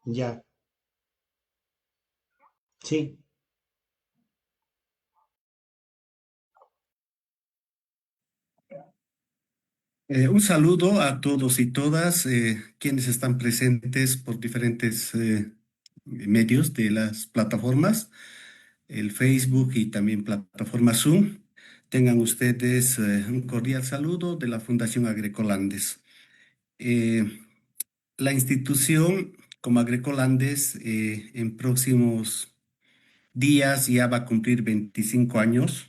Ya, sí. Un saludo a todos y todas quienes están presentes por diferentes medios de las plataformas, el Facebook y también plataforma Zoom. Tengan ustedes un cordial saludo de la Fundación Agrocolandes. Eh, la institución como Agrocolandes en próximos días ya va a cumplir 25 años.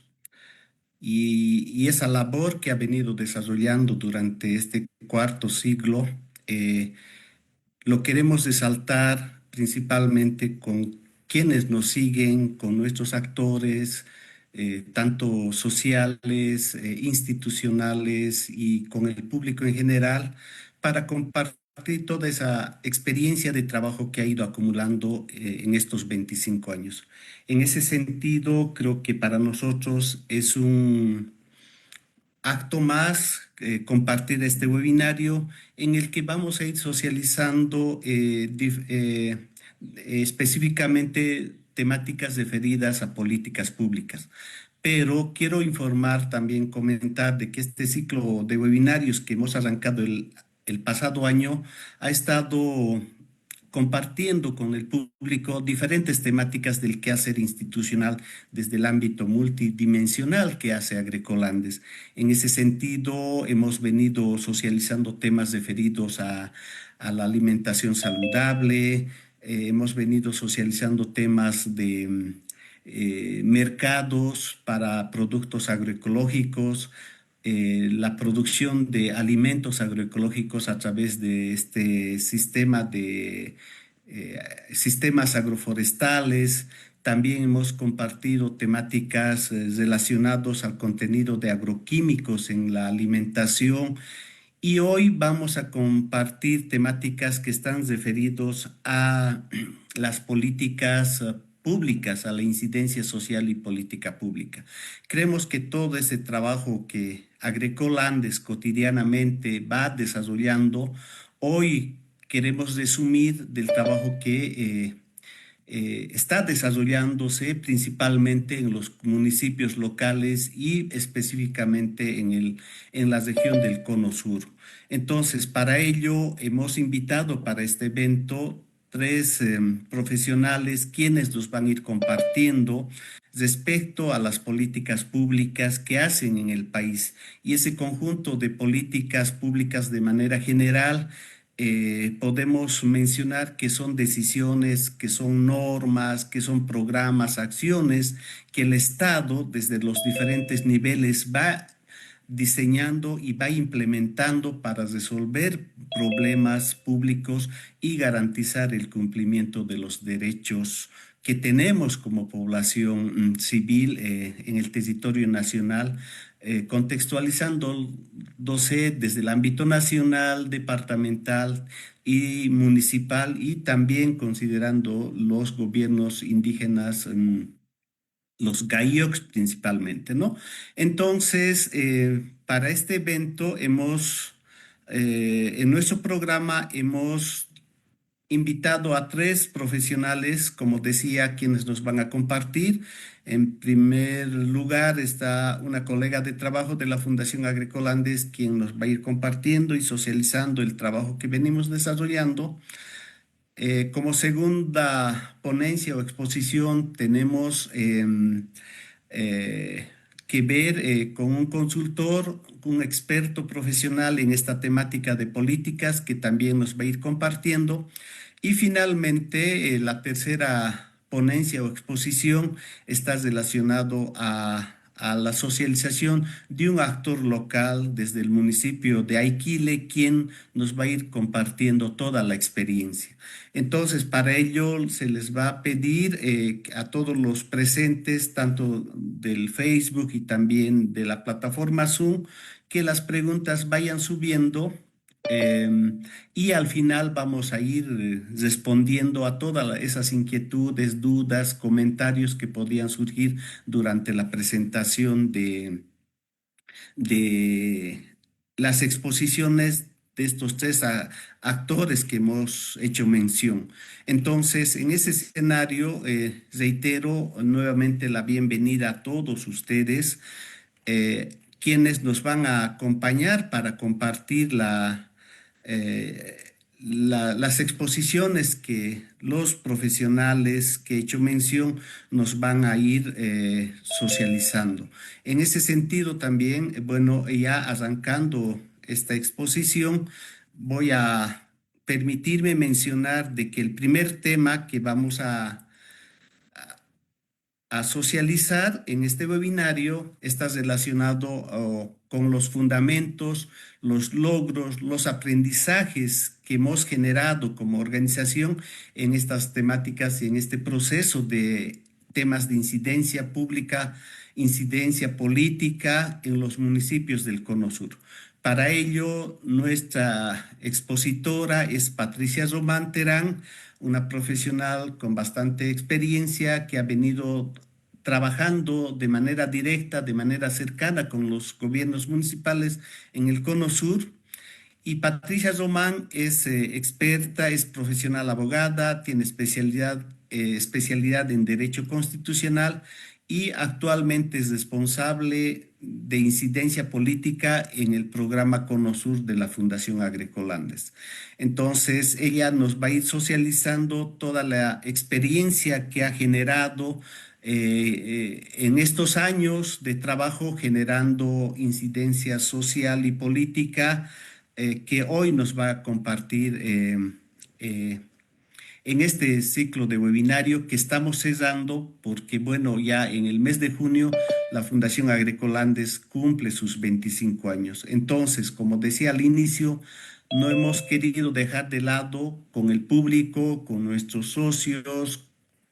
Y esa labor que ha venido desarrollando durante este cuarto siglo, eh, lo queremos resaltar principalmente con quienes nos siguen, con nuestros actores, tanto sociales, institucionales y con el público en general, para compartir toda esa experiencia de trabajo que ha ido acumulando, en estos 25 años. En ese sentido, creo que para nosotros es un acto más, compartir este webinario en el que vamos a ir socializando específicamente temáticas referidas a políticas públicas. Pero quiero informar, también comentar de que este ciclo de webinarios que hemos arrancado el pasado año ha estado compartiendo con el público diferentes temáticas del quehacer institucional desde el ámbito multidimensional que hace Agrocolandes. En ese sentido, hemos venido socializando temas referidos a la alimentación saludable, hemos venido socializando temas de mercados para productos agroecológicos, la producción de alimentos agroecológicos a través de este sistema de eh, sistemas agroforestales. También hemos compartido temáticas relacionadas al contenido de agroquímicos en la alimentación, y hoy vamos a compartir temáticas que están referidos a las políticas públicas, a la incidencia social y política pública. Creemos que todo ese trabajo que Agrocolandes cotidianamente va desarrollando, hoy queremos resumir del trabajo que está desarrollándose principalmente en los municipios locales y específicamente en la región del Cono Sur. Entonces, para ello hemos invitado para este evento tres profesionales quienes nos van a ir compartiendo respecto a las políticas públicas que hacen en el país, y ese conjunto de políticas públicas de manera general. Podemos mencionar que son decisiones, que son normas, que son programas, acciones que el Estado desde los diferentes niveles va diseñando y va implementando para resolver problemas públicos y garantizar el cumplimiento de los derechos que tenemos como población civil en el territorio nacional, contextualizándose desde el ámbito nacional, departamental y municipal, y también considerando los gobiernos indígenas, los GAIOCs principalmente, ¿no? Entonces, para este evento en nuestro programa hemos invitado a tres profesionales, como decía, quienes nos van a compartir. En primer lugar está una colega de trabajo de la Fundación Agrocolandes, quien nos va a ir compartiendo y socializando el trabajo que venimos desarrollando. Como segunda ponencia o exposición tenemos eh, que ver con un consultor, un experto profesional en esta temática de políticas, que también nos va a ir compartiendo. Y finalmente, la tercera ponencia o exposición está relacionado a la socialización de un actor local desde el municipio de Aiquile, quien nos va a ir compartiendo toda la experiencia. Entonces, para ello se les va a pedir a todos los presentes, tanto del Facebook y también de la plataforma Zoom, que las preguntas vayan subiendo Y al final vamos a ir respondiendo a todas esas inquietudes, dudas, comentarios que podían surgir durante la presentación de las exposiciones de estos tres actores que hemos hecho mención. Entonces, en ese escenario, reitero nuevamente la bienvenida a todos ustedes, quienes nos van a acompañar para compartir eh, las exposiciones que los profesionales que he hecho mención nos van a ir socializando. En ese sentido también, bueno, ya arrancando esta exposición, voy a permitirme mencionar de que el primer tema que vamos a socializar en este webinario está relacionado con los fundamentos, los logros, los aprendizajes que hemos generado como organización en estas temáticas y en este proceso de temas de incidencia pública, incidencia política en los municipios del Cono Sur. Para ello, nuestra expositora es Patricia Román Terán, una profesional con bastante experiencia que ha venido trabajando de manera directa, de manera cercana con los gobiernos municipales en el Cono Sur. Y Patricia Román es experta, es profesional abogada, tiene especialidad en Derecho Constitucional y actualmente es responsable de incidencia política en el programa Cono Sur de la Fundación Agroecolandes. Entonces, ella nos va a ir socializando toda la experiencia que ha generado en estos años de trabajo generando incidencia social y política que hoy nos va a compartir eh, en este ciclo de webinario que estamos cerrando porque, bueno, ya en el mes de junio la Fundación Agroecolandes cumple sus 25 años. Entonces, como decía al inicio, no hemos querido dejar de lado con el público, con nuestros socios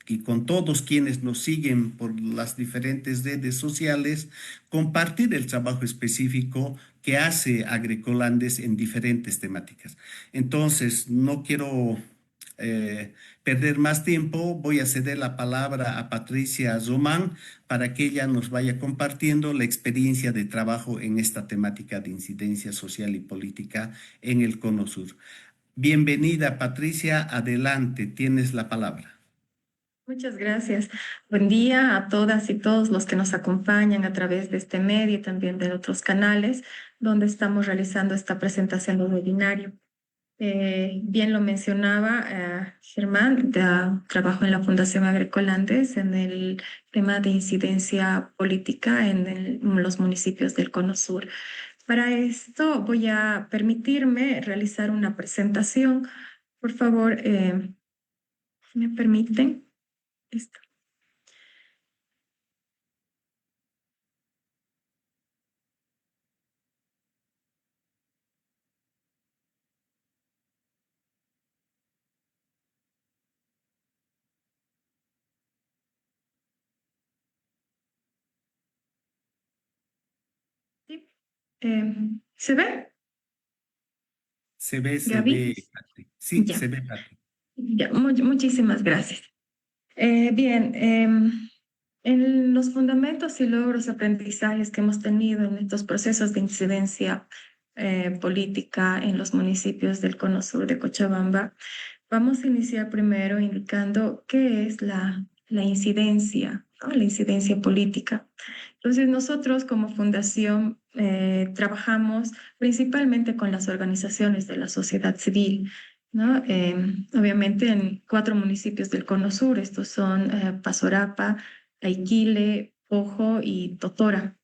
y con todos quienes nos siguen por las diferentes redes sociales, compartir el trabajo específico que hace Agroecolandes en diferentes temáticas. Entonces, no quiero perder más tiempo, voy a ceder la palabra a Patricia Román para que ella nos vaya compartiendo la experiencia de trabajo en esta temática de incidencia social y política en el Cono Sur. Bienvenida, Patricia, adelante, tienes la palabra. Muchas gracias. Buen día a todas y todos los que nos acompañan a través de este medio y también de otros canales donde estamos realizando esta presentación del webinario. Bien lo mencionaba Germán, trabajo en la Fundación Agroecolandes en el tema de incidencia política en los municipios del Cono Sur. Para esto voy a permitirme realizar una presentación. Por favor, ¿me permiten? Esto. Sí. ¿Se ve, Se Gaby? ve, Patri. Sí, Ya, se ve, Patri. ya, muchísimas gracias. Bien, en los fundamentos y logros aprendizajes que hemos tenido en estos procesos de incidencia política en los municipios del Cono Sur de Cochabamba, vamos a iniciar primero indicando qué es la incidencia, ¿no? La incidencia política. Entonces, nosotros como fundación trabajamos principalmente con las organizaciones de la sociedad civil, ¿no? Obviamente en 4 municipios del Cono Sur, estos son Pasorapa, Aiquile, Pojo y Totora,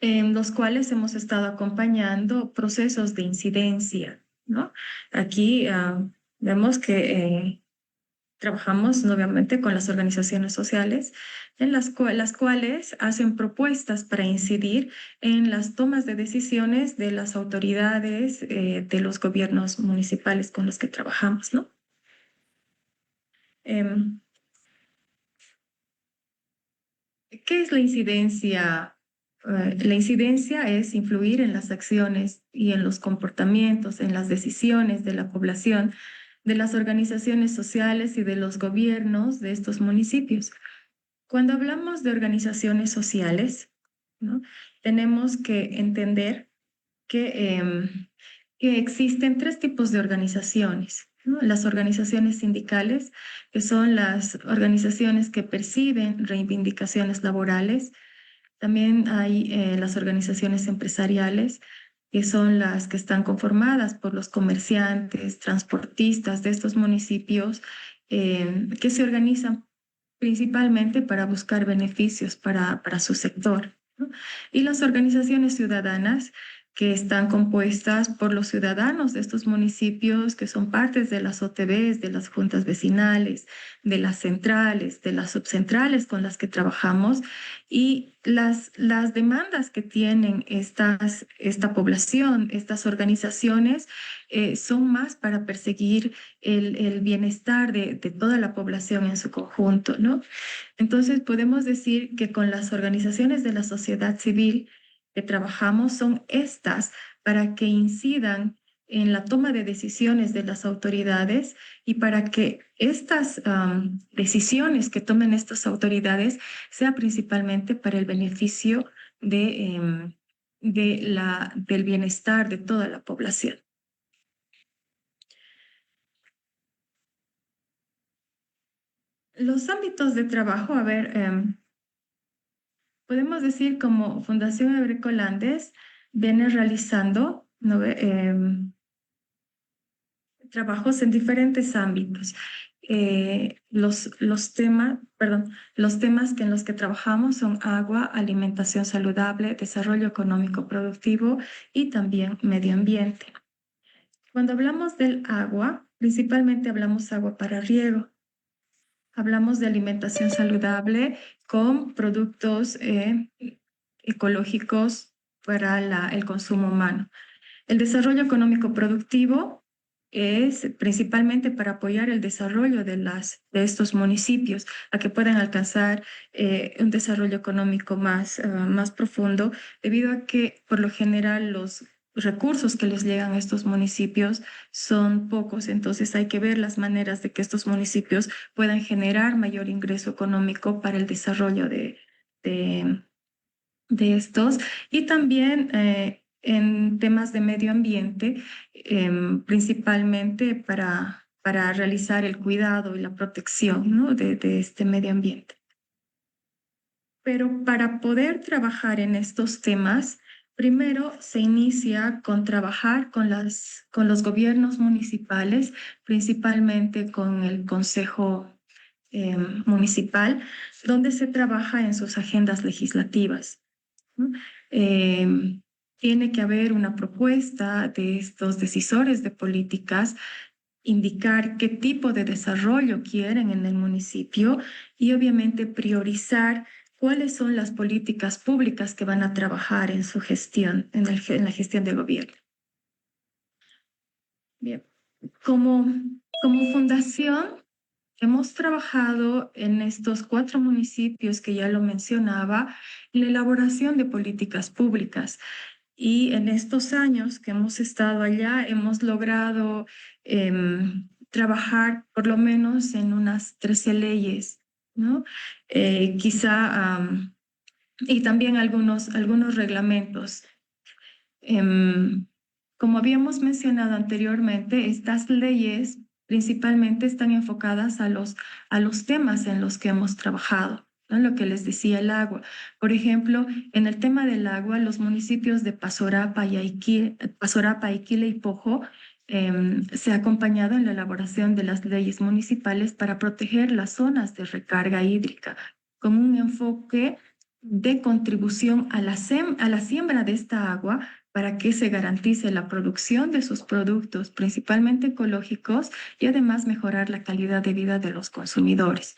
en los cuales hemos estado acompañando procesos de incidencia, ¿no? Aquí vemos que trabajamos obviamente con las organizaciones sociales, en las cuales hacen propuestas para incidir en las tomas de decisiones de las autoridades de los gobiernos municipales con los que trabajamos, ¿no? Em, ¿Qué es la incidencia? La incidencia es influir en las acciones y en los comportamientos, en las decisiones de la población, de las organizaciones sociales y de los gobiernos de estos municipios. Cuando hablamos de organizaciones sociales, ¿no? Tenemos que entender que existen tres tipos de organizaciones, ¿no? Las organizaciones sindicales, que son las organizaciones que perciben reivindicaciones laborales. También hay las organizaciones empresariales, que son las que están conformadas por los comerciantes, transportistas de estos municipios, que se organizan principalmente para buscar beneficios para su sector, ¿no? Y las organizaciones ciudadanas, que están compuestas por los ciudadanos de estos municipios, que son partes de las OTBs, de las juntas vecinales, de las centrales, de las subcentrales con las que trabajamos, y las demandas que tienen esta población, estas organizaciones, son más para perseguir el bienestar de toda la población en su conjunto, ¿no? Entonces, podemos decir que con las organizaciones de la sociedad civil que trabajamos son estas para que incidan en la toma de decisiones de las autoridades y para que estas decisiones que tomen estas autoridades sea principalmente para el beneficio del bienestar de toda la población. Los ámbitos de trabajo, a ver, podemos decir como Fundación Agrícola Andes viene realizando, ¿no ve? Trabajos en diferentes ámbitos. Los temas en los que trabajamos son agua, alimentación saludable, desarrollo económico productivo y también medio ambiente. Cuando hablamos del agua, principalmente hablamos agua para riego. Hablamos de alimentación saludable con productos ecológicos para el consumo humano. El desarrollo económico productivo es principalmente para apoyar el desarrollo de estos municipios, a que puedan alcanzar un desarrollo económico más profundo, debido a que por lo general los recursos que les llegan a estos municipios son pocos. Entonces hay que ver las maneras de que estos municipios puedan generar mayor ingreso económico para el desarrollo de estos. Y también en temas de medio ambiente, principalmente para realizar el cuidado y la protección, ¿no? de este medio ambiente. Pero para poder trabajar en estos temas, primero se inicia con trabajar con los gobiernos municipales, principalmente con el Consejo Municipal, donde se trabaja en sus agendas legislativas, ¿no? Tiene que haber una propuesta de estos decisores de políticas, indicar qué tipo de desarrollo quieren en el municipio y obviamente priorizar cuáles son las políticas públicas que van a trabajar en su gestión, en la gestión de gobierno. Bien, como fundación hemos trabajado en estos 4 municipios que ya lo mencionaba, en la elaboración de políticas públicas. Y en estos años que hemos estado allá, hemos logrado trabajar por lo menos en unas 13 leyes, ¿no? Y también algunos reglamentos. Como habíamos mencionado anteriormente, estas leyes principalmente están enfocadas a los temas en los que hemos trabajado, ¿no? Lo que les decía, el agua. Por ejemplo, en el tema del agua, los municipios de Pasorapa, Iquile y Pojo se ha acompañado en la elaboración de las leyes municipales para proteger las zonas de recarga hídrica, con un enfoque de contribución a la siembra de esta agua para que se garantice la producción de sus productos, principalmente ecológicos, y además mejorar la calidad de vida de los consumidores.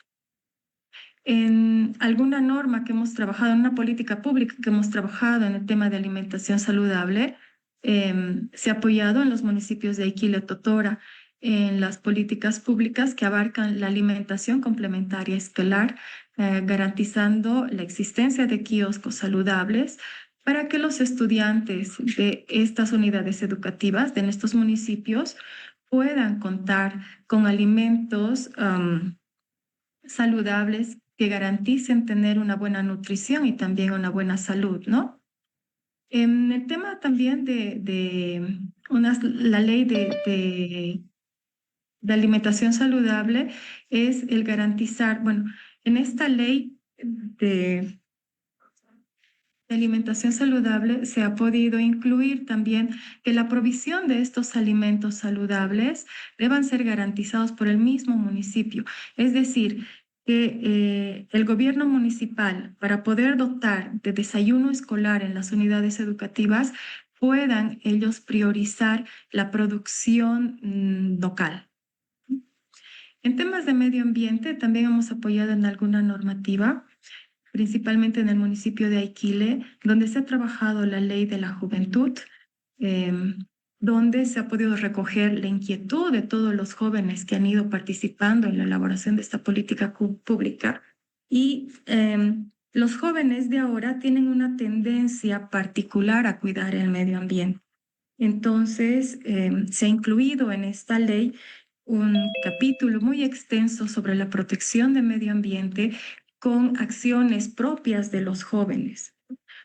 En alguna norma que hemos trabajado, en una política pública que hemos trabajado en el tema de alimentación saludable, se ha apoyado en los municipios de Iquile, Totora, en las políticas públicas que abarcan la alimentación complementaria escolar, garantizando la existencia de kioscos saludables para que los estudiantes de estas unidades educativas, de estos municipios, puedan contar con alimentos saludables que garanticen tener una buena nutrición y también una buena salud, ¿no? En el tema también la ley de alimentación saludable es el garantizar, bueno, en esta ley de alimentación saludable se ha podido incluir también que la provisión de estos alimentos saludables deban ser garantizados por el mismo municipio. Es decir, que el gobierno municipal, para poder dotar de desayuno escolar en las unidades educativas, puedan ellos priorizar la producción local. En temas de medio ambiente, también hemos apoyado en alguna normativa, principalmente en el municipio de Aiquile, donde se ha trabajado la ley de la juventud, donde se ha podido recoger la inquietud de todos los jóvenes que han ido participando en la elaboración de esta política pública. Y los jóvenes de ahora tienen una tendencia particular a cuidar el medio ambiente. Entonces, se ha incluido en esta ley un capítulo muy extenso sobre la protección del medio ambiente con acciones propias de los jóvenes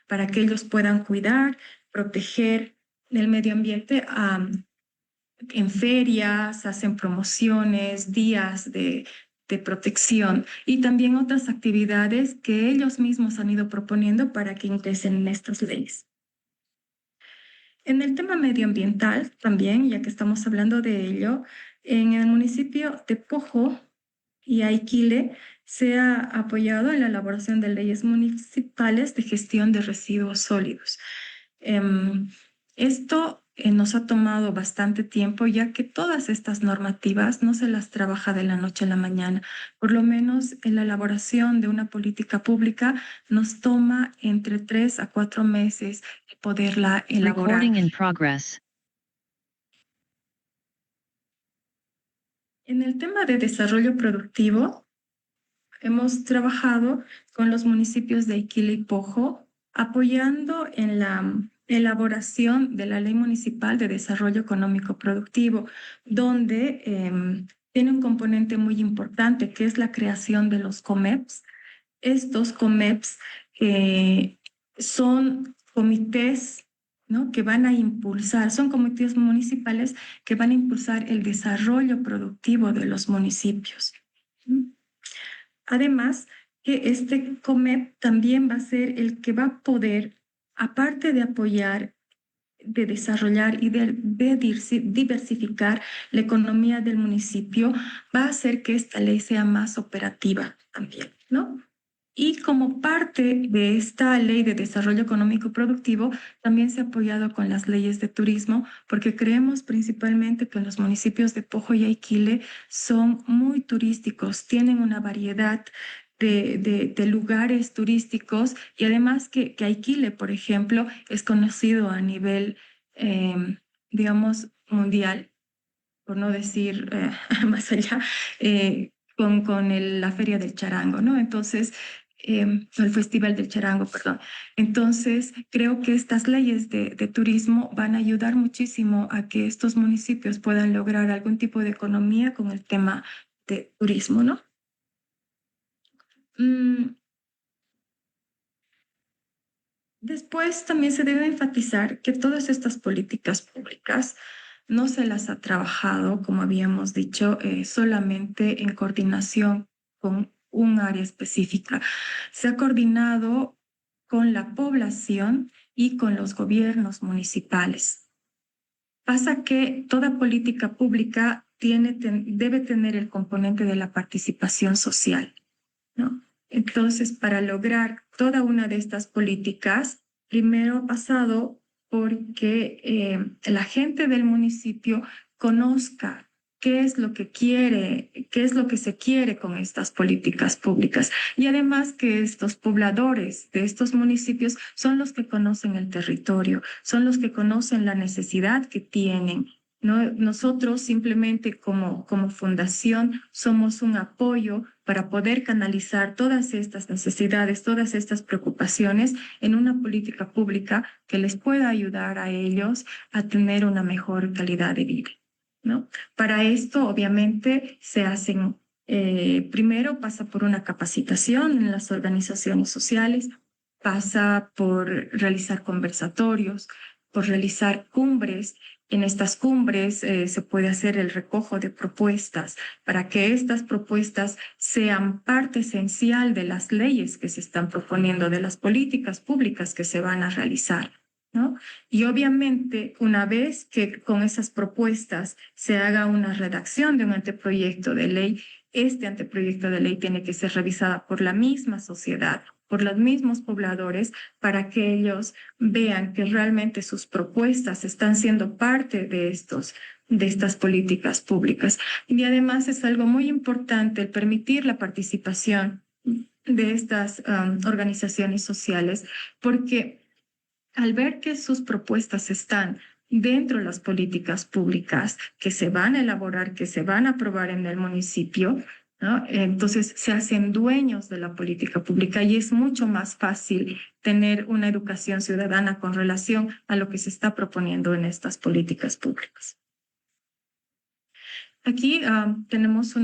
para que ellos puedan cuidar, proteger el medio ambiente. En ferias, hacen promociones, días de protección y también otras actividades que ellos mismos han ido proponiendo para que ingresen en estas leyes. En el tema medioambiental también, ya que estamos hablando de ello, en el municipio de Pojo y Aiquile se ha apoyado en la elaboración de leyes municipales de gestión de residuos sólidos. Esto nos ha tomado bastante tiempo, ya que todas estas normativas no se las trabaja de la noche a la mañana. Por lo menos en la elaboración de una política pública nos toma entre 3 a 4 meses poderla elaborar. Recording in progress. En el tema de desarrollo productivo, hemos trabajado con los municipios de Aiquile y Pojo, apoyando en la elaboración de la Ley Municipal de Desarrollo Económico Productivo, donde tiene un componente muy importante, que es la creación de los COMEPs. Estos COMEPs son comités, ¿no?, que van a impulsar, son comités municipales que van a impulsar el desarrollo productivo de los municipios. Además, que este COMEP también va a ser el que va a poder, aparte de apoyar, de desarrollar y de diversificar la economía del municipio, va a hacer que esta ley sea más operativa también, ¿no? Y como parte de esta ley de desarrollo económico productivo, también se ha apoyado con las leyes de turismo, porque creemos principalmente que los municipios de Pojo y Aiquile son muy turísticos, tienen una variedad de lugares turísticos y además que Aiquile, por ejemplo, es conocido a nivel, digamos, mundial, por no decir más allá, con la Feria del Charango, ¿no? Entonces, el Festival del Charango, perdón. Entonces, creo que estas leyes de turismo van a ayudar muchísimo a que estos municipios puedan lograr algún tipo de economía con el tema de turismo, ¿no? Después también se debe enfatizar que todas estas políticas públicas no se las ha trabajado, como habíamos dicho, solamente en coordinación con un área específica. Se ha coordinado con la población y con los gobiernos municipales. Pasa que toda política pública debe tener el componente de la participación social, ¿no? Entonces, para lograr toda una de estas políticas, primero ha pasado porque la gente del municipio conozca qué es lo que quiere, qué es lo que se quiere con estas políticas públicas. Y además que estos pobladores de estos municipios son los que conocen el territorio, son los que conocen la necesidad que tienen ¿no? Nosotros simplemente como fundación somos un apoyo para poder canalizar todas estas necesidades, todas estas preocupaciones en una política pública que les pueda ayudar a ellos a tener una mejor calidad de vida, ¿no? Para esto, obviamente, se hacen, primero pasa por una capacitación en las organizaciones sociales, pasa por realizar conversatorios, por realizar cumbres. En estas cumbres se puede hacer el recojo de propuestas para que estas propuestas sean parte esencial de las leyes que se están proponiendo, de las políticas públicas que se van a realizar, ¿no? Y obviamente, una vez que con esas propuestas se haga una redacción de un anteproyecto de ley, este anteproyecto de ley tiene que ser revisada por la misma sociedad, por los mismos pobladores, para que ellos vean que realmente sus propuestas están siendo parte de estas políticas públicas. Y además es algo muy importante el permitir la participación de estas organizaciones sociales, porque al ver que sus propuestas están dentro de las políticas públicas que se van a elaborar, que se van a aprobar en el municipio, ¿no? Entonces se hacen dueños de la política pública y es mucho más fácil tener una educación ciudadana con relación a lo que se está proponiendo en estas políticas públicas. Aquí tenemos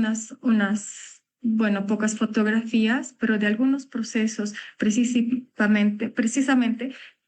bueno, pocas fotografías, pero de algunos procesos precisamente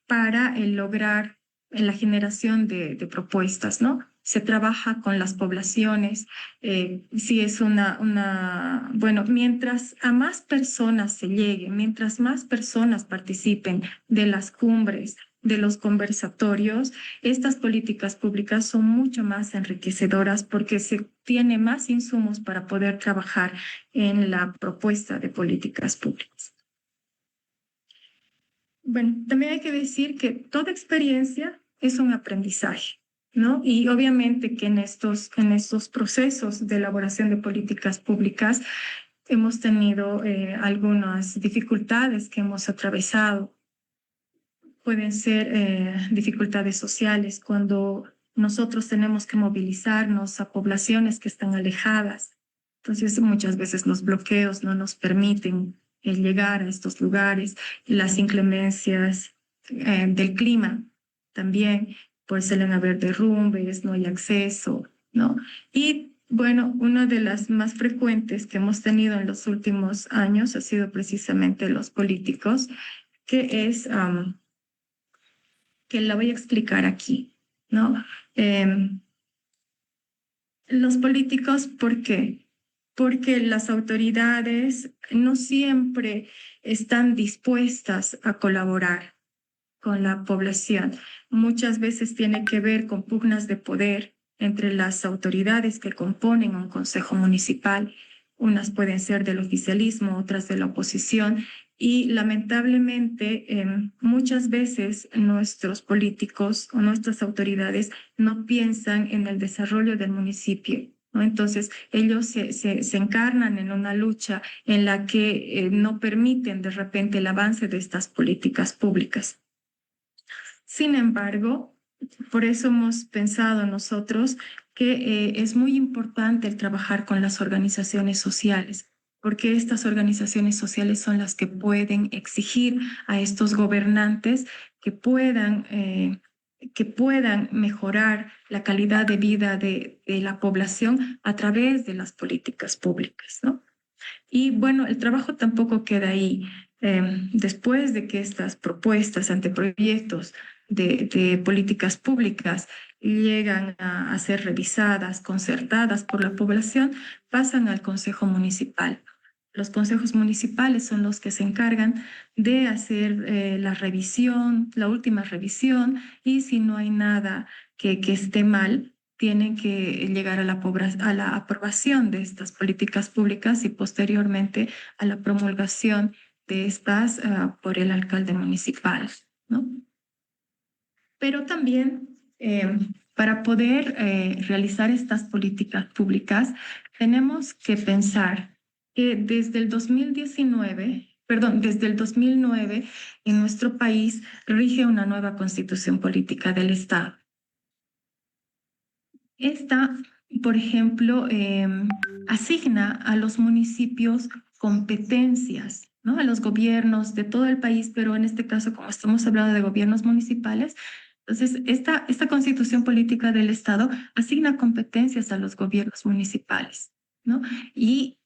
para lograr la generación de propuestas, ¿no? Se trabaja con las poblaciones, si es bueno, mientras a más personas se llegue, mientras más personas participen de las cumbres, de los conversatorios, estas políticas públicas son mucho más enriquecedoras porque se tiene más insumos para poder trabajar en la propuesta de políticas públicas. Bueno, también hay que decir que toda experiencia es un aprendizaje, ¿no? Y obviamente que en estos procesos de elaboración de políticas públicas hemos tenido algunas dificultades que hemos atravesado. Pueden ser dificultades sociales cuando nosotros tenemos que movilizarnos a poblaciones que están alejadas. Entonces, muchas veces los bloqueos no nos permiten llegar a estos lugares. Las inclemencias del clima también, pues suelen haber derrumbes, no hay acceso, ¿no? Y bueno, una de las más frecuentes que hemos tenido en los últimos años ha sido precisamente los políticos, que es que la voy a explicar aquí, ¿no? Los políticos, ¿por qué? Porque las autoridades no siempre están dispuestas a colaborar con la población. Muchas veces tiene que ver con pugnas de poder entre las autoridades que componen un consejo municipal. Unas pueden ser del oficialismo, otras de la oposición, y lamentablemente muchas veces nuestros políticos o nuestras autoridades no piensan en el desarrollo del municipio, ¿no? Entonces ellos se encarnan en una lucha en la que no permiten de repente el avance de estas políticas públicas. Sin embargo, por eso hemos pensado nosotros que es muy importante el trabajar con las organizaciones sociales, porque estas organizaciones sociales son las que pueden exigir a estos gobernantes que puedan mejorar la calidad de vida de la población a través de las políticas públicas, ¿no? Y bueno, el trabajo tampoco queda ahí. Después de que estas propuestas, anteproyectos de políticas públicas llegan a ser revisadas, concertadas por la población, pasan al Consejo Municipal. Los consejos municipales son los que se encargan de hacer la revisión, la última revisión, y si no hay nada que esté mal, tienen que llegar a la aprobación de estas políticas públicas y posteriormente a la promulgación de estas por el alcalde municipal, ¿no? Pero también para poder realizar estas políticas públicas tenemos que pensar que desde el 2009 en nuestro país rige una nueva constitución política del Estado. Esta, por ejemplo, asigna a los municipios competencias, ¿no? A los gobiernos de todo el país, pero en este caso, como estamos hablando de gobiernos municipales, entonces esta constitución política del Estado asigna competencias a los gobiernos municipales, ¿no? Y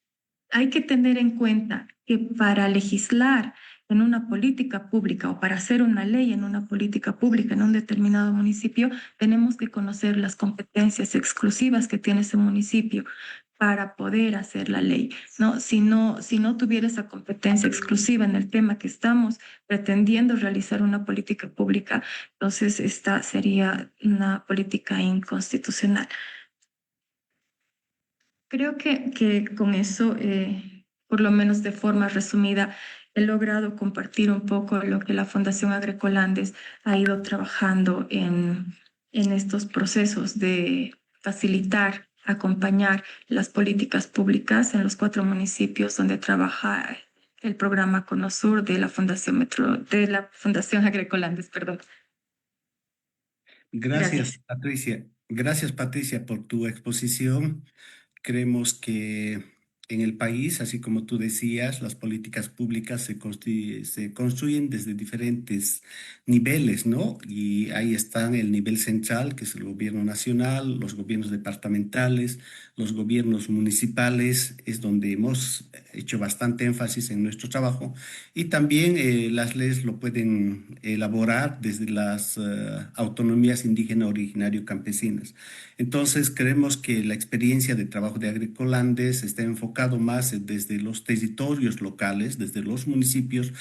hay que tener en cuenta que para legislar en una política pública o para hacer una ley en una política pública en un determinado municipio, tenemos que conocer las competencias exclusivas que tiene ese municipio para poder hacer la ley, ¿no? Si no tuviera esa competencia exclusiva en el tema que estamos pretendiendo realizar una política pública, entonces esta sería una política inconstitucional. Creo que con eso, por lo menos de forma resumida, he logrado compartir un poco lo que la Fundación Agroecolandes ha ido trabajando en estos procesos de facilitar, acompañar las políticas públicas en los 4 municipios donde trabaja el programa Conosur de la Fundación de la Fundación Agroecolandes, perdón. Gracias, Gracias. Patricia. Gracias, Patricia, por tu exposición. Creemos que en el país, así como tú decías, las políticas públicas se construyen desde diferentes niveles, ¿no? Y ahí están el nivel central, que es el gobierno nacional, los gobiernos departamentales, los gobiernos municipales, es donde hemos hecho bastante énfasis en nuestro trabajo. Y también las leyes lo pueden elaborar desde las autonomías indígena, originario, campesinas. Entonces, creemos que la experiencia de trabajo de Agrocolandes está enfocado más desde los territorios locales, desde los municipios,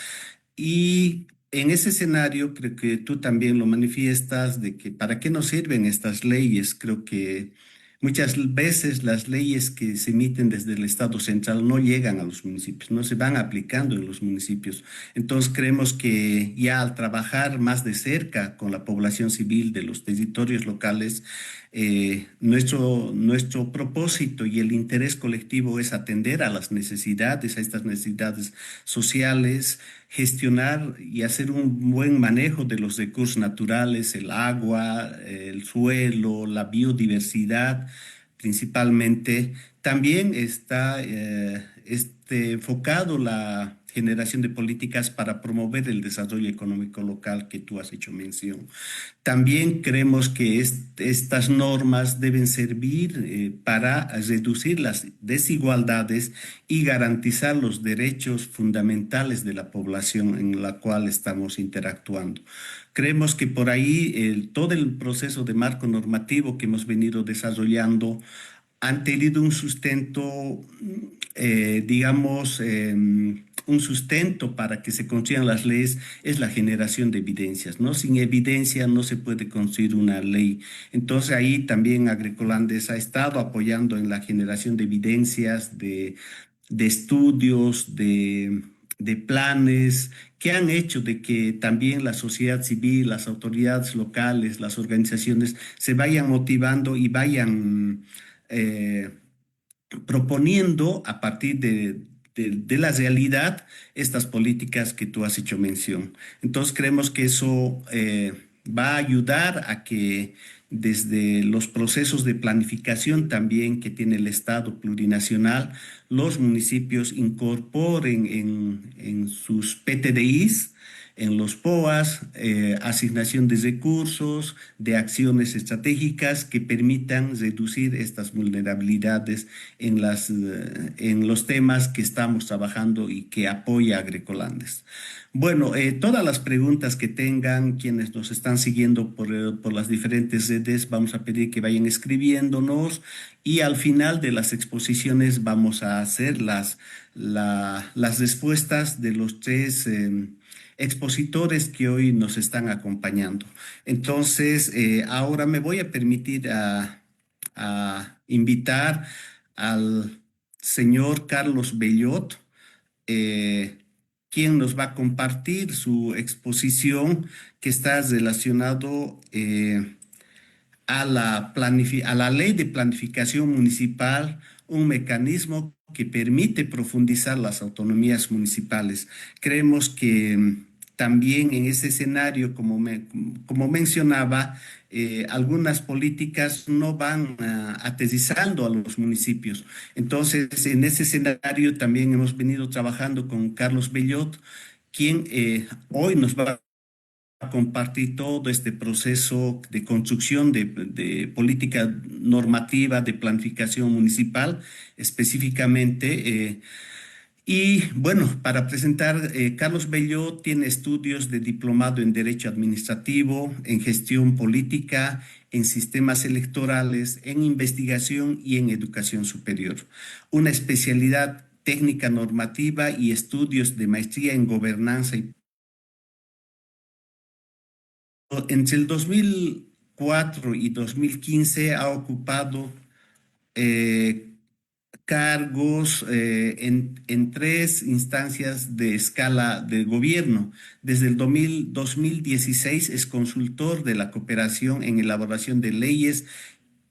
y en ese escenario creo que tú también lo manifiestas de que para qué nos sirven estas leyes. Creo que muchas veces las leyes que se emiten desde el Estado central no llegan a los municipios, no se van aplicando en los municipios. Entonces creemos que ya al trabajar más de cerca con la población civil de los territorios locales, nuestro propósito y el interés colectivo es atender a las necesidades, a estas necesidades sociales, gestionar y hacer un buen manejo de los recursos naturales, el agua, el suelo, la biodiversidad, principalmente. También está enfocado la generación de políticas para promover el desarrollo económico local que tú has hecho mención. También creemos que estas normas deben servir para reducir las desigualdades y garantizar los derechos fundamentales de la población en la cual estamos interactuando. Creemos que por ahí todo el proceso de marco normativo que hemos venido desarrollando han tenido un sustento, digamos, un sustento para que se construyan las leyes es la generación de evidencias, ¿no? Sin evidencia no se puede construir una ley. Entonces ahí también Agrocolandes ha estado apoyando en la generación de evidencias, de estudios, de planes que han hecho de que también la sociedad civil, las autoridades locales, las organizaciones se vayan motivando y vayan eh, proponiendo a partir de la realidad estas políticas que tú has hecho mención. Entonces creemos que eso va a ayudar a que desde los procesos de planificación también que tiene el Estado plurinacional, los municipios incorporen en sus PTDIs, en los POAs, asignación de recursos, de acciones estratégicas que permitan reducir estas vulnerabilidades en los temas que estamos trabajando y que apoya Agrocolandes. Bueno, todas las preguntas que tengan quienes nos están siguiendo por las diferentes redes, vamos a pedir que vayan escribiéndonos y al final de las exposiciones vamos a hacer las respuestas de los tres expositores que hoy nos están acompañando. Entonces, ahora me voy a permitir a invitar al señor Carlos Bellot, eh, quien nos va a compartir su exposición que está relacionado a la ley de planificación municipal, un mecanismo que permite profundizar las autonomías municipales. Creemos que también en ese escenario, como mencionaba, algunas políticas no van aterrizando a los municipios. Entonces, en ese escenario también hemos venido trabajando con Carlos Bellot, quien hoy nos va a compartir todo este proceso de construcción de política normativa de planificación municipal, específicamente. Y bueno, para presentar, Carlos Bello tiene estudios de diplomado en Derecho Administrativo, en Gestión Política, en Sistemas Electorales, en Investigación y en Educación Superior. Una especialidad técnica normativa y estudios de maestría en Gobernanza. Entre el 2004 y 2015 ha ocupado eh, cargos en tres instancias de escala de gobierno. Desde el 2016 es consultor de la cooperación en elaboración de leyes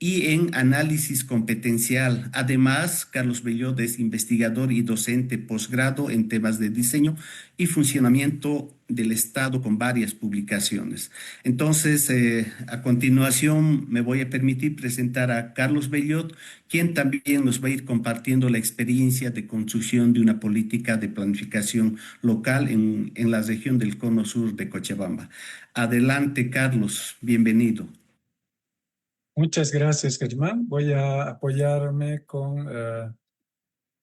y en análisis competencial. Además, Carlos Bellot es investigador y docente posgrado en temas de diseño y funcionamiento del Estado con varias publicaciones. Entonces, a continuación me voy a permitir presentar a Carlos Bellot, quien también nos va a ir compartiendo la experiencia de construcción de una política de planificación local en la región del Cono Sur de Cochabamba. Adelante, Carlos, bienvenido. Muchas gracias, Germán. Voy a apoyarme con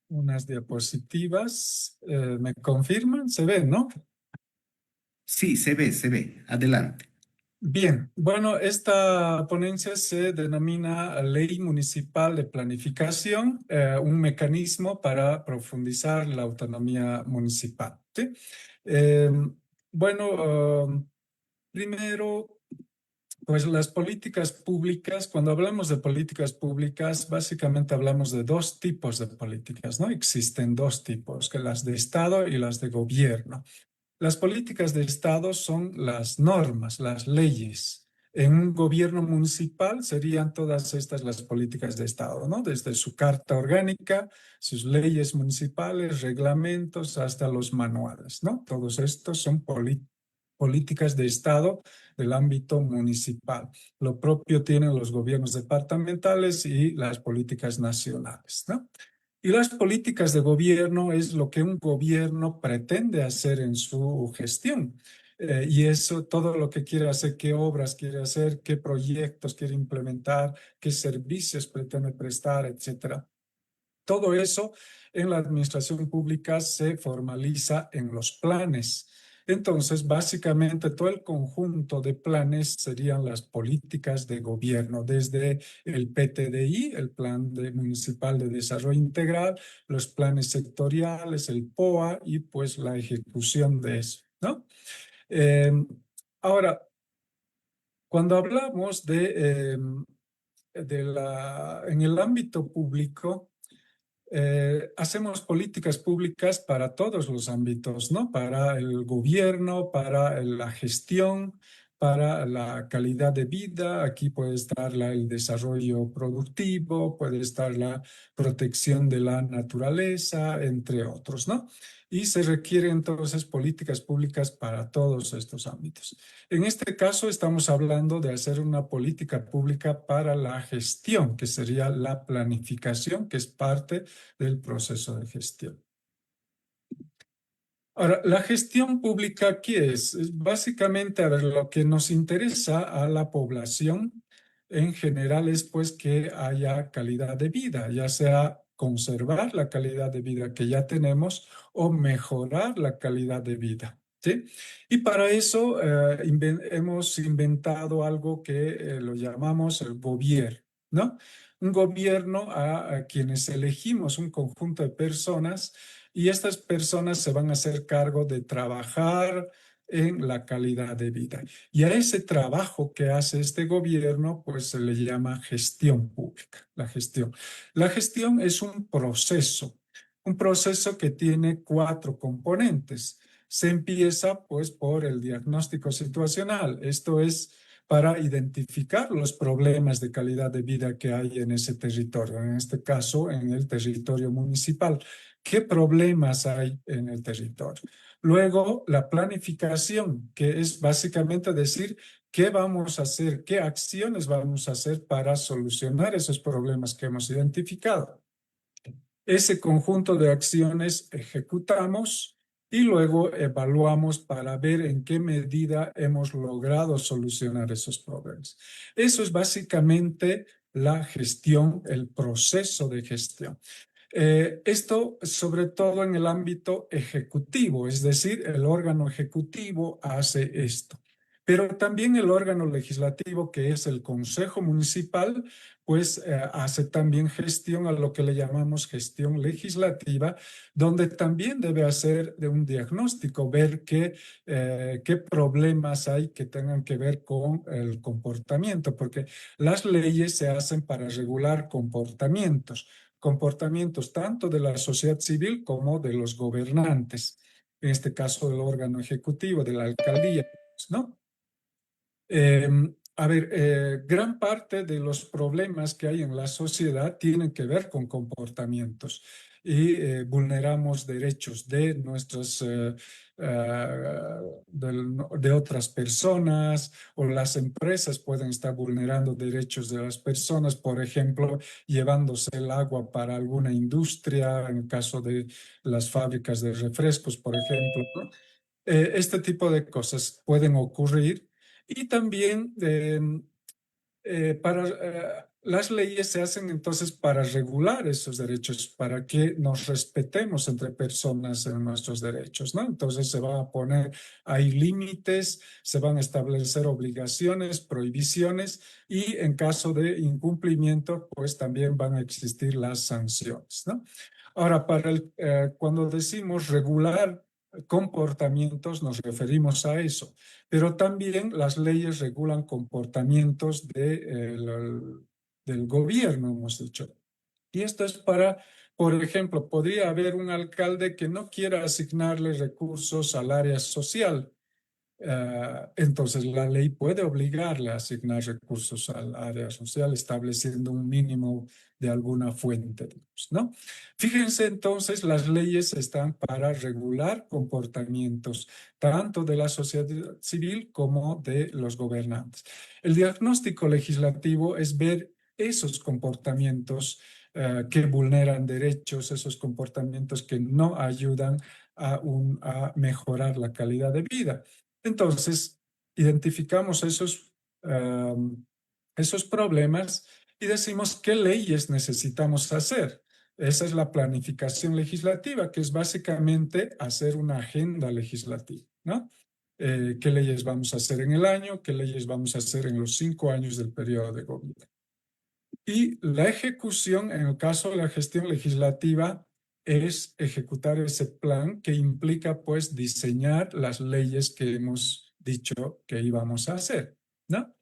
unas diapositivas. ¿Me confirman? ¿Se ven, no? Sí, se ve, se ve. Adelante. Bien, bueno, esta ponencia se denomina Ley Municipal de Planificación, un mecanismo para profundizar la autonomía municipal. ¿Sí? Eh, bueno, primero, pues las políticas públicas, cuando hablamos de políticas públicas, básicamente hablamos de dos tipos de políticas, ¿no? Existen dos tipos, que las de Estado y las de gobierno. Las políticas de Estado son las normas, las leyes. En un gobierno municipal serían todas estas las políticas de Estado, ¿no? Desde su carta orgánica, sus leyes municipales, reglamentos, hasta los manuales, ¿no? Todos estos son políticas de Estado del ámbito municipal. Lo propio tienen los gobiernos departamentales y las políticas nacionales, ¿no? Y las políticas de gobierno es lo que un gobierno pretende hacer en su gestión. Y eso, todo lo que quiere hacer, qué obras quiere hacer, qué proyectos quiere implementar, qué servicios pretende prestar, etcétera. Todo eso en la administración pública se formaliza en los planes. Entonces, básicamente, todo el conjunto de planes serían las políticas de gobierno, desde el PTDI, el Municipal de Desarrollo Integral, los planes sectoriales, el POA y pues la ejecución de eso, ¿no? Ahora, cuando hablamos en el ámbito público, hacemos políticas públicas para todos los ámbitos, ¿no? Para el gobierno, para la gestión, para la calidad de vida. Aquí puede estar el desarrollo productivo, puede estar la protección de la naturaleza, entre otros, ¿no? Y se requieren entonces políticas públicas para todos estos ámbitos. En este caso estamos hablando de hacer una política pública para la gestión, que sería la planificación, que es parte del proceso de gestión. Ahora, la gestión pública, ¿qué es? Es básicamente, a ver, lo que nos interesa a la población en general es pues que haya calidad de vida, ya sea conservar la calidad de vida que ya tenemos o mejorar la calidad de vida. ¿Sí? Y para eso hemos inventado algo que lo llamamos el gobierno, ¿no? Un gobierno a quienes elegimos un conjunto de personas y estas personas se van a hacer cargo de trabajar en la calidad de vida. Y a ese trabajo que hace este gobierno, pues se le llama gestión pública, la gestión. La gestión es un proceso que tiene 4 componentes. Se empieza pues por el diagnóstico situacional. Esto es para identificar los problemas de calidad de vida que hay en ese territorio, en este caso en el territorio municipal. qué problemas hay en el territorio. Luego, la planificación, que es básicamente decir qué vamos a hacer, qué acciones vamos a hacer para solucionar esos problemas que hemos identificado. Ese conjunto de acciones ejecutamos y luego evaluamos para ver en qué medida hemos logrado solucionar esos problemas. Eso es básicamente la gestión, el proceso de gestión. Esto sobre todo en el ámbito ejecutivo, es decir, el órgano ejecutivo hace esto. Pero también el órgano legislativo, que es el Consejo Municipal, pues hace también gestión a lo que le llamamos gestión legislativa, donde también debe hacer de un diagnóstico, ver qué problemas hay que tengan que ver con el comportamiento, porque las leyes se hacen para regular comportamientos tanto de la sociedad civil como de los gobernantes, en este caso del órgano ejecutivo, de la alcaldía, ¿no? A ver, gran parte de los problemas que hay en la sociedad tienen que ver con comportamientos y vulneramos derechos de de otras personas, o las empresas pueden estar vulnerando derechos de las personas, por ejemplo, llevándose el agua para alguna industria, en el caso de las fábricas de refrescos, por ejemplo, ¿no? Este tipo de cosas pueden ocurrir y también las leyes se hacen entonces para regular esos derechos, para que nos respetemos entre personas en nuestros derechos, ¿no? Entonces se van a poner ahí límites, se van a establecer obligaciones, prohibiciones y en caso de incumplimiento, pues también van a existir las sanciones, ¿no? Ahora, cuando decimos regular comportamientos, nos referimos a eso, pero también las leyes regulan comportamientos del gobierno, hemos dicho. Y esto es por ejemplo, podría haber un alcalde que no quiera asignarle recursos al área social. Entonces, la ley puede obligarle a asignar recursos al área social, estableciendo un mínimo de alguna fuente, ¿no? Fíjense, entonces, las leyes están para regular comportamientos, tanto de la sociedad civil como de los gobernantes. El diagnóstico legislativo es ver esos comportamientos que vulneran derechos, esos comportamientos que no ayudan a mejorar la calidad de vida. Entonces, identificamos esos problemas y decimos qué leyes necesitamos hacer. Esa es la planificación legislativa, que es básicamente hacer una agenda legislativa, ¿no? ¿Qué leyes vamos a hacer en el año? ¿Qué leyes vamos a hacer en los 5 años del periodo de gobierno? Y la ejecución, en el caso de la gestión legislativa, es ejecutar ese plan que implica, pues, diseñar las leyes que hemos dicho que íbamos a hacer, ¿no?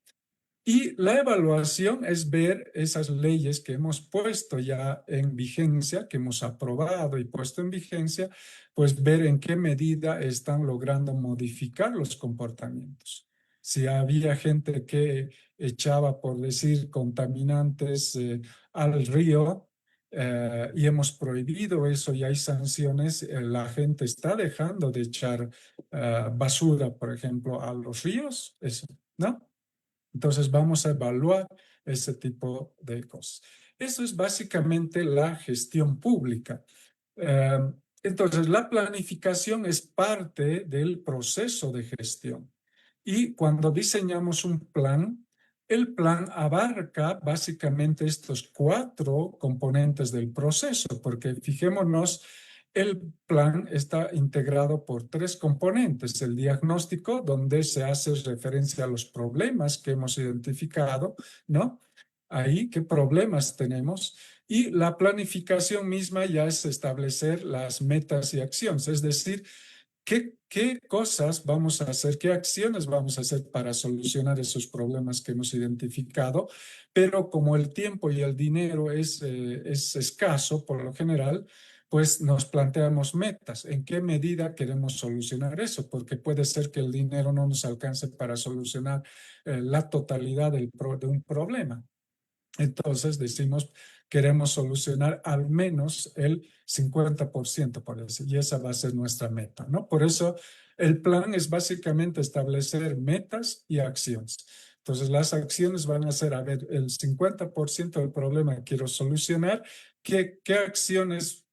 Y la evaluación es ver esas leyes que hemos puesto ya en vigencia, que hemos aprobado y puesto en vigencia, pues ver en qué medida están logrando modificar los comportamientos. Si había gente que echaba, por decir, contaminantes al río y hemos prohibido eso y hay sanciones, la gente está dejando de echar basura, por ejemplo, a los ríos, eso, ¿no? Entonces vamos a evaluar ese tipo de cosas. Eso es básicamente la gestión pública. Eh, entonces, la planificación es parte del proceso de gestión. Y cuando diseñamos un plan, el plan abarca básicamente estos 4 componentes del proceso, porque fijémonos, el plan está integrado por 3 componentes. El diagnóstico, donde se hace referencia a los problemas que hemos identificado, ¿no? Ahí, ¿qué problemas tenemos? Y la planificación misma ya es establecer las metas y acciones, es decir, ¿qué cosas vamos a hacer, qué acciones vamos a hacer para solucionar esos problemas que hemos identificado? Pero como el tiempo y el dinero es escaso por lo general, pues nos planteamos metas. ¿En qué medida queremos solucionar eso? Porque puede ser que el dinero no nos alcance para solucionar la totalidad de un problema. Entonces decimos queremos solucionar al menos el 50%, por decir, y esa va a ser nuestra meta, ¿no? Por eso el plan es básicamente establecer metas y acciones. Entonces, las acciones van a ser, a ver, el 50% del problema que quiero solucionar, ¿qué acciones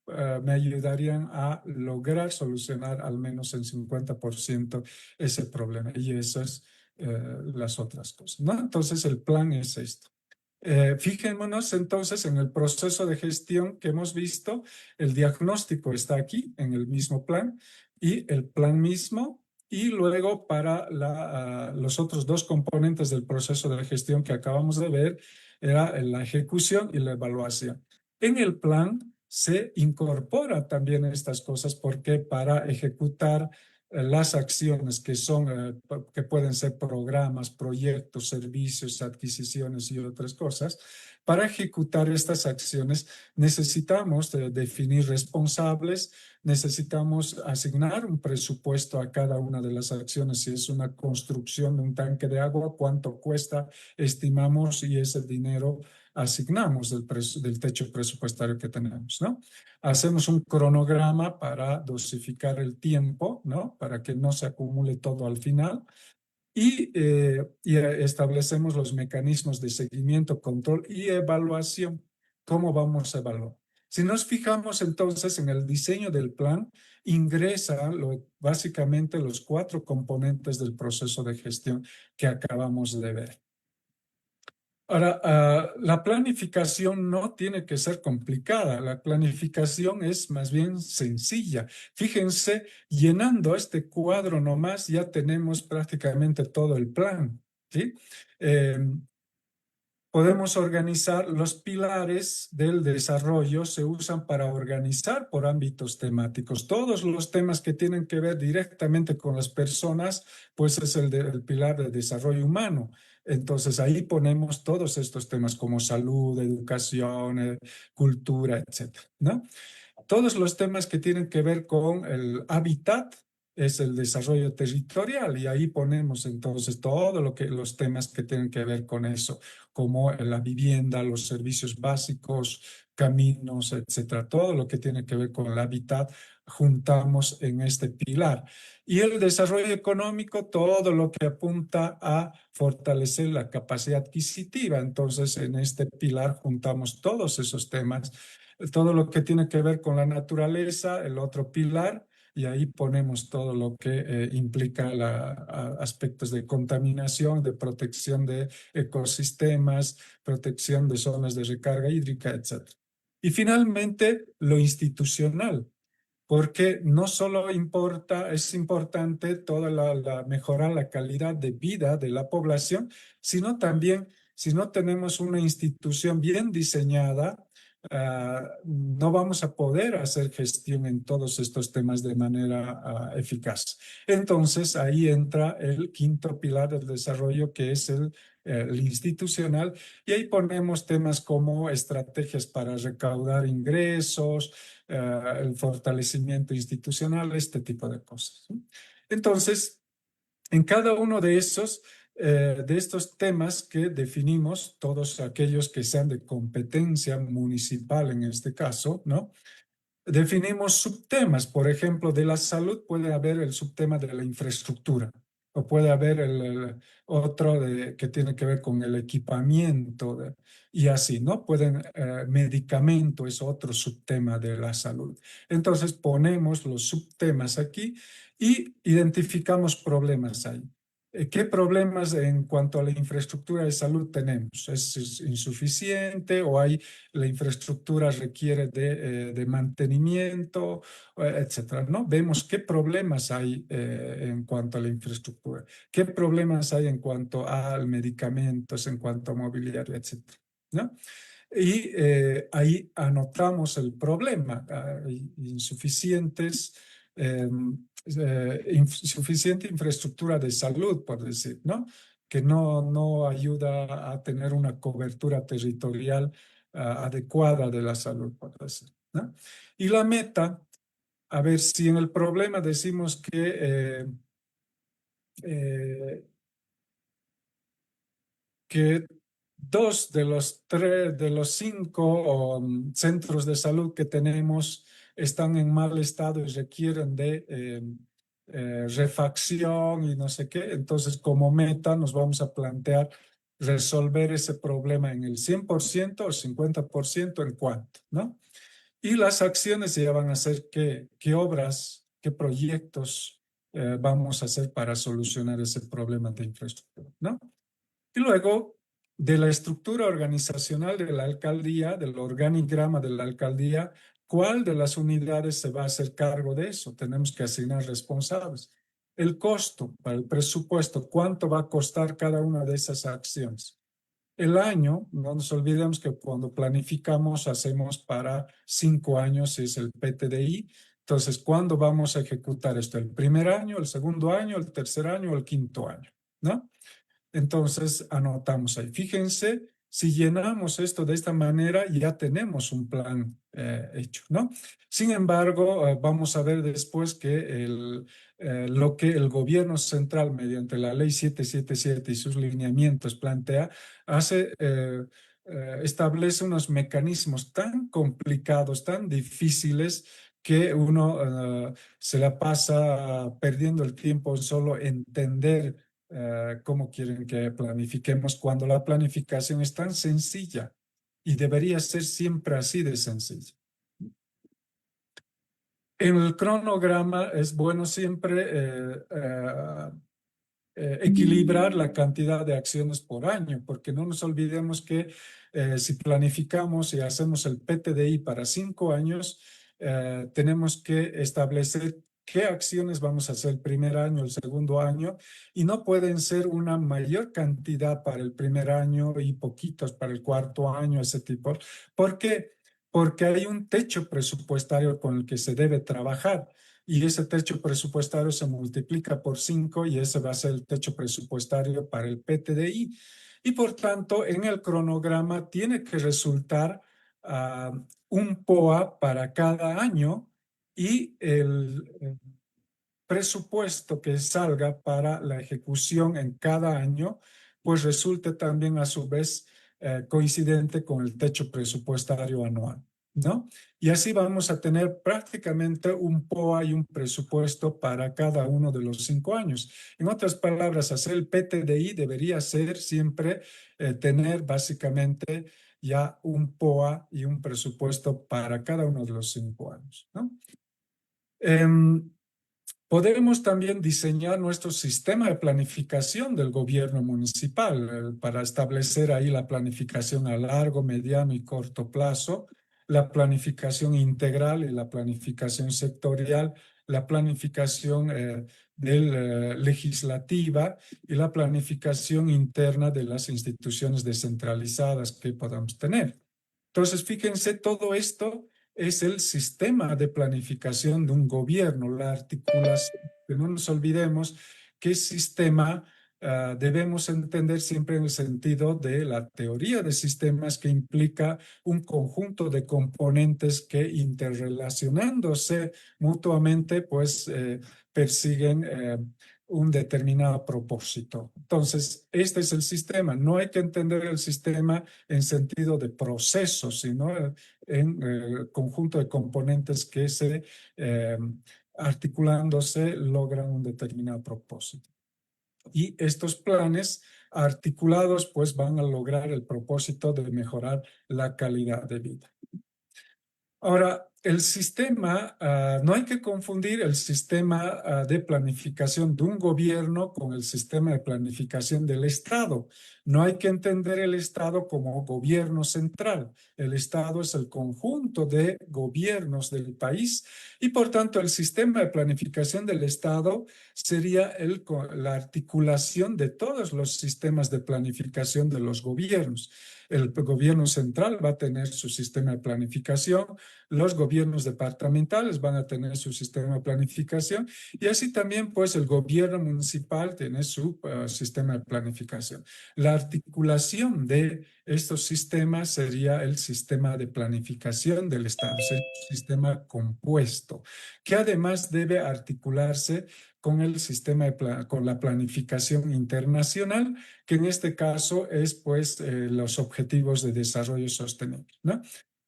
me ayudarían a lograr solucionar al menos el 50% ese problema? Y esas las otras cosas, ¿no? Entonces, el plan es esto. Fijémonos entonces en el proceso de gestión que hemos visto. El diagnóstico está aquí en el mismo plan y el plan mismo. Y luego para los otros dos componentes del proceso de gestión que acabamos de ver era la ejecución y la evaluación. En el plan se incorpora también estas cosas porque para ejecutar las acciones que son, que pueden ser programas, proyectos, servicios, adquisiciones y otras cosas. Para ejecutar estas acciones necesitamos definir responsables, necesitamos asignar un presupuesto a cada una de las acciones. Si es una construcción de un tanque de agua, cuánto cuesta, estimamos, y ese dinero asignamos del techo presupuestario que tenemos, ¿no? Hacemos un cronograma para dosificar el tiempo, ¿no? Para que no se acumule todo al final. Y establecemos los mecanismos de seguimiento, control y evaluación. ¿Cómo vamos a evaluar? Si nos fijamos entonces en el diseño del plan, ingresa básicamente los 4 componentes del proceso de gestión que acabamos de ver. Ahora, la planificación no tiene que ser complicada, la planificación es más bien sencilla. Fíjense, llenando este cuadro nomás ya tenemos prácticamente todo el plan, ¿sí? Podemos organizar los pilares del desarrollo, se usan para organizar por ámbitos temáticos. Todos los temas que tienen que ver directamente con las personas, pues es el pilar de desarrollo humano. Entonces ahí ponemos todos estos temas como salud, educación, cultura, etcétera, ¿no? Todos los temas que tienen que ver con el hábitat es el desarrollo territorial y ahí ponemos entonces todo los temas que tienen que ver con eso, como la vivienda, los servicios básicos, caminos, etcétera. Todo lo que tiene que ver con el hábitat juntamos en este pilar. Y el desarrollo económico, todo lo que apunta a fortalecer la capacidad adquisitiva. Entonces, en este pilar juntamos todos esos temas. Todo lo que tiene que ver con la naturaleza, el otro pilar, y ahí ponemos todo lo que implica aspectos de contaminación, de protección de ecosistemas, protección de zonas de recarga hídrica, etc. Y finalmente, lo institucional, porque no solo es importante toda mejorar la calidad de vida de la población, sino también si no tenemos una institución bien diseñada, no vamos a poder hacer gestión en todos estos temas de manera eficaz. Entonces, ahí entra el quinto pilar del desarrollo, que es el institucional, y ahí ponemos temas como estrategias para recaudar ingresos, el fortalecimiento institucional, este tipo de cosas. Entonces, en cada uno de estos temas que definimos, todos aquellos que sean de competencia municipal en este caso, ¿no? Definimos subtemas. Por ejemplo, de la salud puede haber el subtema de la infraestructura o puede haber otro que tiene que ver con el equipamiento y así, ¿no? Medicamento es otro subtema de la salud. Entonces ponemos los subtemas aquí y identificamos problemas ahí. ¿Qué problemas en cuanto a la infraestructura de salud tenemos? ¿Es insuficiente o la infraestructura requiere de mantenimiento, etcétera, ¿no? Vemos qué problemas hay en cuanto a la infraestructura, qué problemas hay en cuanto a medicamentos, en cuanto a mobiliario, etcétera, ¿no? Y ahí anotamos el problema, insuficiente infraestructura de salud, por decir, ¿no? Que no ayuda a tener una cobertura territorial adecuada de la salud, por decir, ¿no? Y la meta, a ver, si en el problema decimos que 2 de los 5 centros de salud que tenemos están en mal estado y requieren de refacción y no sé qué. Entonces, como meta, nos vamos a plantear resolver ese problema en el 100% o 50%, ¿en cuánto? ¿No? Y las acciones ya van a ser qué obras, qué proyectos vamos a hacer para solucionar ese problema de infraestructura, ¿no? Y luego, de la estructura organizacional de la alcaldía, del organigrama de la alcaldía, ¿cuál de las unidades se va a hacer cargo de eso? Tenemos que asignar responsables. El costo para el presupuesto, ¿cuánto va a costar cada una de esas acciones? El año, no nos olvidemos que cuando planificamos hacemos para 5 años, es el PTDI. Entonces, ¿cuándo vamos a ejecutar esto? ¿El primer año, el segundo año, el tercer año o el quinto año? ¿No? Entonces, anotamos ahí. Fíjense, si llenamos esto de esta manera, ya tenemos un plan hecho, ¿no? Sin embargo, vamos a ver después que lo que el gobierno central, mediante la ley 777 y sus lineamientos, plantea, establece unos mecanismos tan complicados, tan difíciles, que uno se la pasa perdiendo el tiempo en solo entender cómo quieren que planifiquemos cuando la planificación es tan sencilla y debería ser siempre así de sencilla. En el cronograma es bueno siempre equilibrar la cantidad de acciones por año, porque no nos olvidemos que si planificamos y hacemos el PTDI para 5 años, tenemos que establecer qué acciones vamos a hacer el primer año, el segundo año, y no pueden ser una mayor cantidad para el primer año y poquitos para el cuarto año, ese tipo. ¿Por qué? Porque hay un techo presupuestario con el que se debe trabajar y ese techo presupuestario se multiplica por 5 y ese va a ser el techo presupuestario para el PTDI. Y por tanto, en el cronograma tiene que resultar un POA para cada año y el presupuesto que salga para la ejecución en cada año, pues resulte también a su vez coincidente con el techo presupuestario anual, ¿no? Y así vamos a tener prácticamente un POA y un presupuesto para cada uno de los 5 años. En otras palabras, hacer el PTDI debería ser siempre tener básicamente ya un POA y un presupuesto para cada uno de los 5 años, ¿no? Podemos también diseñar nuestro sistema de planificación del gobierno municipal para establecer ahí la planificación a largo, mediano y corto plazo, la planificación integral y la planificación sectorial, la planificación legislativa y la planificación interna de las instituciones descentralizadas que podamos tener. Entonces, fíjense, todo esto es el sistema de planificación de un gobierno, la articulación. Que no nos olvidemos qué sistema debemos entender siempre en el sentido de la teoría de sistemas, que implica un conjunto de componentes que, interrelacionándose mutuamente, pues persiguen un determinado propósito. Entonces, este es el sistema. No hay que entender el sistema en sentido de procesos, sino en conjunto de componentes que articulándose logran un determinado propósito. Y estos planes articulados pues van a lograr el propósito de mejorar la calidad de vida. Ahora, el sistema, no hay que confundir el sistema de planificación de un gobierno con el sistema de planificación del Estado. No hay que entender el Estado como gobierno central. El Estado es el conjunto de gobiernos del país y por tanto el sistema de planificación del Estado sería la articulación de todos los sistemas de planificación de los gobiernos. El gobierno central va a tener su sistema de planificación, los gobiernos departamentales van a tener su sistema de planificación y así también pues el gobierno municipal tiene su sistema de planificación. La la articulación de estos sistemas sería el sistema de planificación del Estado, es el sistema compuesto, que además debe articularse con el sistema con la planificación internacional, que en este caso es pues los objetivos de desarrollo sostenible, ¿no?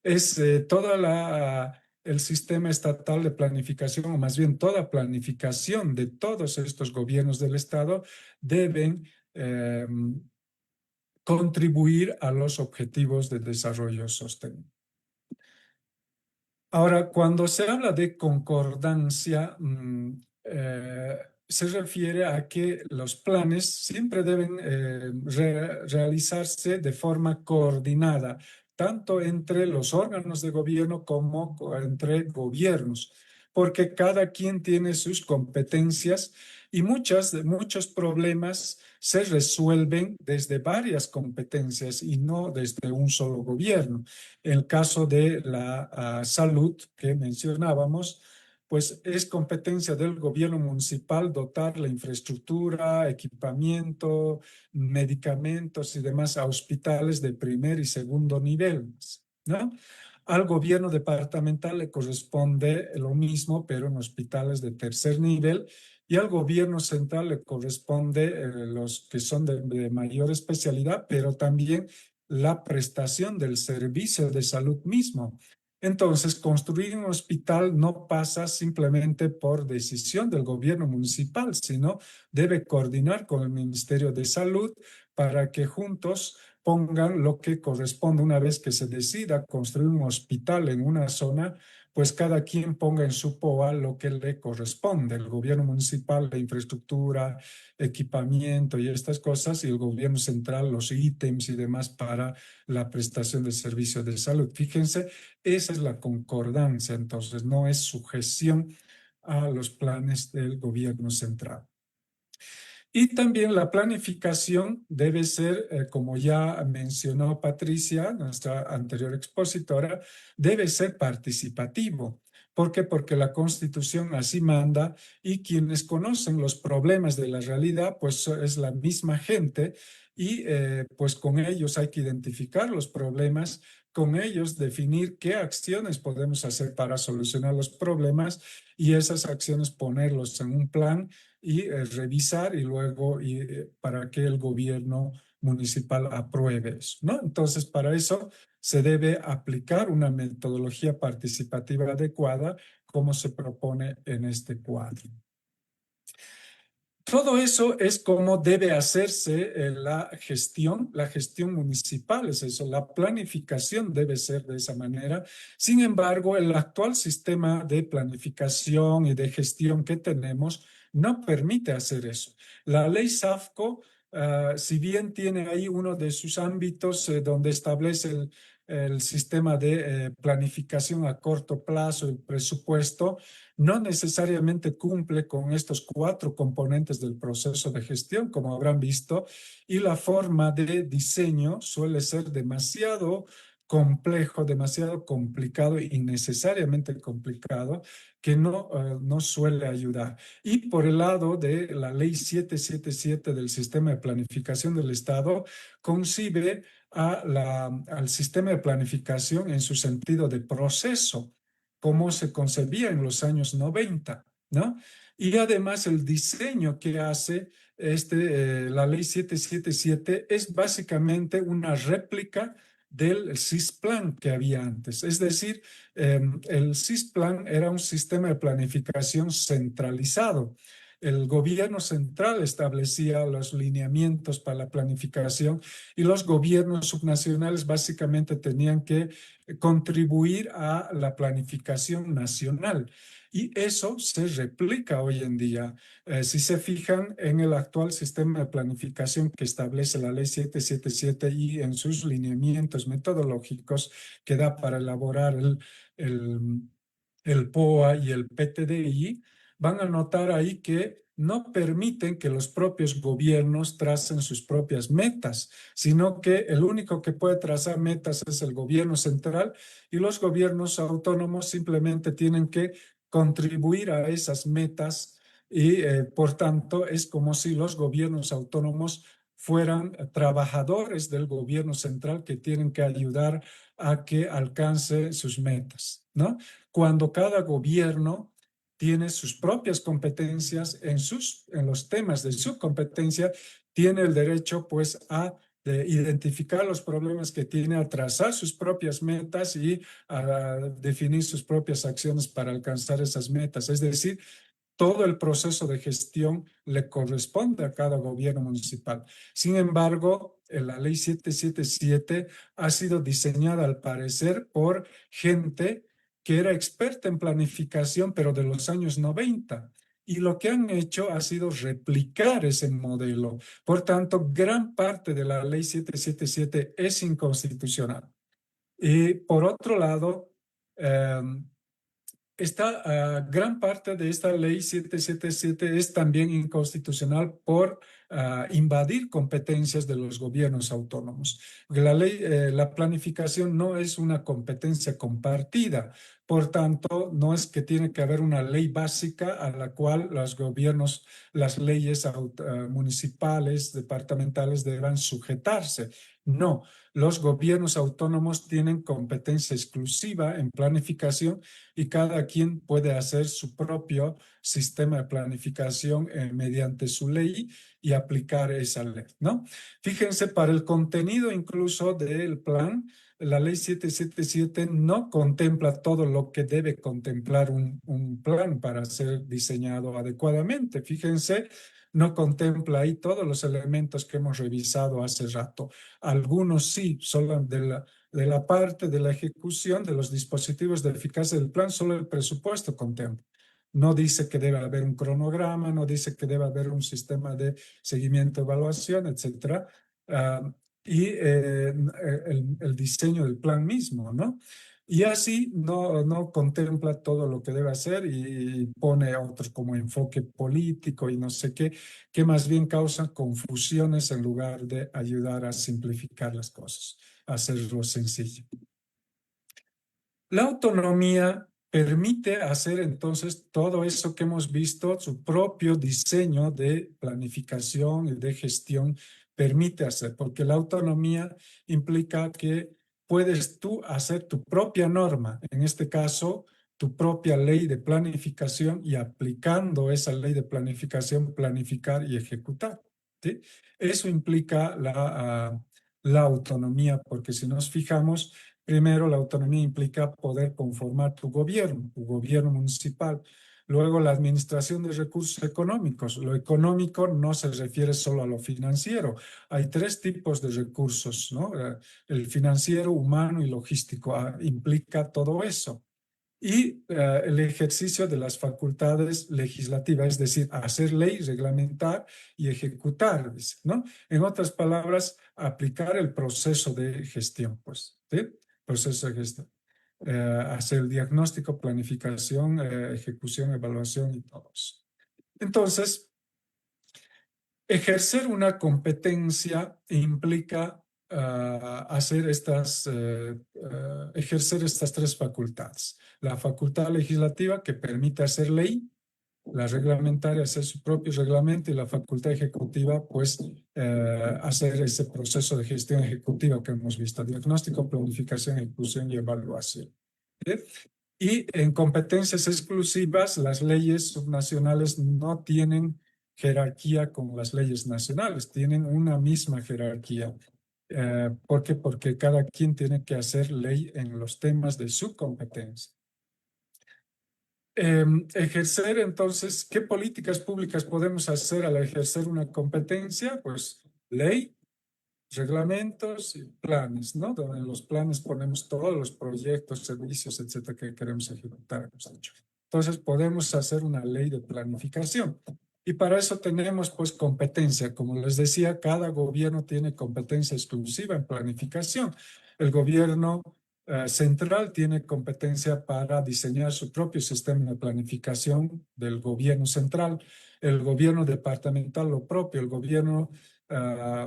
Es el sistema estatal de planificación, o más bien toda planificación de todos estos gobiernos del Estado deben eh, contribuir a los objetivos de desarrollo sostenible. Ahora, cuando se habla de concordancia, se refiere a que los planes siempre deben realizarse de forma coordinada, tanto entre los órganos de gobierno como entre gobiernos, porque cada quien tiene sus competencias y muchos problemas se resuelven desde varias competencias y no desde un solo gobierno. En el caso de la salud que mencionábamos, pues es competencia del gobierno municipal dotar la infraestructura, equipamiento, medicamentos y demás a hospitales de primer y segundo nivel, ¿no? Al gobierno departamental le corresponde lo mismo, pero en hospitales de tercer nivel, y al gobierno central le corresponde los que son de mayor especialidad, pero también la prestación del servicio de salud mismo. Entonces, construir un hospital no pasa simplemente por decisión del gobierno municipal, sino debe coordinar con el Ministerio de Salud para que juntos pongan lo que corresponde. Una vez que se decida construir un hospital en una zona, pues cada quien ponga en su POA lo que le corresponde. El gobierno municipal, la infraestructura, equipamiento y estas cosas, y el gobierno central, los ítems y demás para la prestación de servicios de salud. Fíjense, esa es la concordancia, entonces no es sujeción a los planes del gobierno central. Y también la planificación debe ser, como ya mencionó Patricia, nuestra anterior expositora, debe ser participativo. ¿Por qué? Porque la Constitución así manda y quienes conocen los problemas de la realidad, pues es la misma gente y pues con ellos hay que identificar los problemas, con ellos definir qué acciones podemos hacer para solucionar los problemas y esas acciones ponerlos en un plan y revisar y luego para que el gobierno municipal apruebe eso, ¿no? Entonces, para eso se debe aplicar una metodología participativa adecuada, como se propone en este cuadro. Todo eso es como debe hacerse la gestión municipal, es eso, la planificación debe ser de esa manera. Sin embargo, el actual sistema de planificación y de gestión que tenemos no permite hacer eso. La ley SAFCO, si bien tiene ahí uno de sus ámbitos donde establece el sistema de planificación a corto plazo, el presupuesto, no necesariamente cumple con estos 4 componentes del proceso de gestión, como habrán visto, y la forma de diseño suele ser demasiado complejo, demasiado complicado, innecesariamente complicado, que no suele ayudar. Y por el lado de la ley 777 del sistema de planificación del Estado, concibe al sistema de planificación en su sentido de proceso, como se concebía en los años 90, ¿no? Y además el diseño que hace la ley 777 es básicamente una réplica del CISPLAN que había antes. Es decir, el CISPLAN era un sistema de planificación centralizado. El gobierno central establecía los lineamientos para la planificación y los gobiernos subnacionales básicamente tenían que contribuir a la planificación nacional. Y eso se replica hoy en día. Si se fijan en el actual sistema de planificación que establece la ley 777 y en sus lineamientos metodológicos que da para elaborar el POA y el PTDI, van a notar ahí que no permiten que los propios gobiernos tracen sus propias metas, sino que el único que puede trazar metas es el gobierno central y los gobiernos autónomos simplemente tienen que contribuir a esas metas y por tanto es como si los gobiernos autónomos fueran trabajadores del gobierno central que tienen que ayudar a que alcance sus metas, ¿no? Cuando cada gobierno tiene sus propias competencias en los temas de su competencia, tiene el derecho pues a de identificar los problemas que tiene, a trazar sus propias metas y a definir sus propias acciones para alcanzar esas metas. Es decir, todo el proceso de gestión le corresponde a cada gobierno municipal. Sin embargo, la ley 777 ha sido diseñada al parecer por gente que era experta en planificación, pero de los años 90. Y lo que han hecho ha sido replicar ese modelo. Por tanto, gran parte de la ley 777 es inconstitucional. Y por otro lado, gran parte de esta ley 777 es también inconstitucional por invadir competencias de los gobiernos autónomos. La planificación no es una competencia compartida, por tanto, no es que tiene que haber una ley básica a la cual los gobiernos, las leyes municipales, departamentales deban sujetarse. No, los gobiernos autónomos tienen competencia exclusiva en planificación y cada quien puede hacer su propio sistema de planificación mediante su ley y aplicar esa ley, ¿no? Fíjense, para el contenido incluso del plan, la ley 777 no contempla todo lo que debe contemplar un plan para ser diseñado adecuadamente. Fíjense, no contempla ahí todos los elementos que hemos revisado hace rato. Algunos sí, solo de la parte de la ejecución de los dispositivos de eficacia del plan, solo el presupuesto contempla. No dice que debe haber un cronograma, no dice que debe haber un sistema de seguimiento, evaluación, etcétera. Y el diseño del plan mismo, ¿no? Y así no contempla todo lo que debe hacer y pone otros como enfoque político y no sé qué, que más bien causan confusiones en lugar de ayudar a simplificar las cosas, hacerlo sencillo. La autonomía permite hacer entonces todo eso que hemos visto, su propio diseño de planificación y de gestión permite hacer, porque la autonomía implica que puedes tú hacer tu propia norma, en este caso, tu propia ley de planificación y aplicando esa ley de planificación, planificar y ejecutar, ¿sí? Eso implica la autonomía, porque si nos fijamos, primero, la autonomía implica poder conformar tu gobierno municipal. Luego, la administración de recursos económicos. Lo económico no se refiere solo a lo financiero. Hay tres tipos de recursos, ¿no? El financiero, humano y logístico. Implica todo eso. Y el ejercicio de las facultades legislativas, es decir, hacer ley, reglamentar y ejecutar, ¿no? En otras palabras, aplicar el proceso de gestión, pues, ¿sí? Proceso de gestión. Hacer el diagnóstico, planificación, ejecución, evaluación y todo eso. Entonces, ejercer una competencia implica ejercer estas tres facultades. La facultad legislativa que permite hacer ley, la reglamentaria hacer su propio reglamento y la facultad ejecutiva pues hacer ese proceso de gestión ejecutiva que hemos visto, diagnóstico, planificación, ejecución y evaluación. ¿Sí? Y en competencias exclusivas, las leyes subnacionales no tienen jerarquía con las leyes nacionales, tienen una misma jerarquía. ¿Por qué? Porque cada quien tiene que hacer ley en los temas de su competencia. Ejercer entonces, ¿qué políticas públicas podemos hacer al ejercer una competencia? Pues ley, reglamentos y planes, ¿no? Donde en los planes ponemos todos los proyectos, servicios, etcétera, que queremos ejecutar, hemos dicho. Entonces podemos hacer una ley de planificación. Y para eso tenemos pues competencia. Como les decía, cada gobierno tiene competencia exclusiva en planificación. El gobierno central tiene competencia para diseñar su propio sistema de planificación del gobierno central. El gobierno departamental lo propio, el gobierno